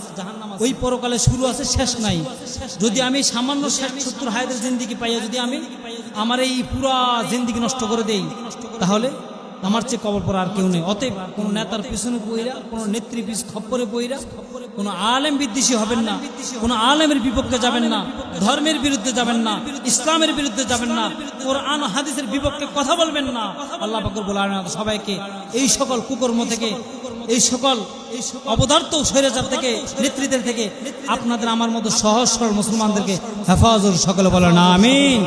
ওই পরকালে শুরু আছে, শেষ নাই। যদি আমি সামান্য 70 হায়াতের জিন্দেগি পাইয়া যদি আমি আমার এই পুরা জিন্দেগি নষ্ট করে দেই, তাহলে আমার চেয়ে কবর পর আর কেউ নেই। অতএব কোন নেতার পিছনে বইরা, কোন নেত্রী পিছ খপ্পরে বইরা কোন আলেম বিদ্বেষী হবেন না, কোন আলেমের বিপক্ষে যাবেন না, ধর্মের বিরুদ্ধে যাবেন না, ইসলামের বিরুদ্ধে যাবেন না, কোরআন হাদিসের বিপক্ষে কথা বলবেন না। আল্লাহ পাক রব্বুল আলামিন সবাইকে এই সকল কুকর্ম থেকে, এই সকল অপদার্থ স্বৈরাচার থেকে, নেতৃত্বের থেকে আপনাদের আমার মতো সহজ সরল মুসলমানদেরকে হেফাজত সকলে বলেন আমিন।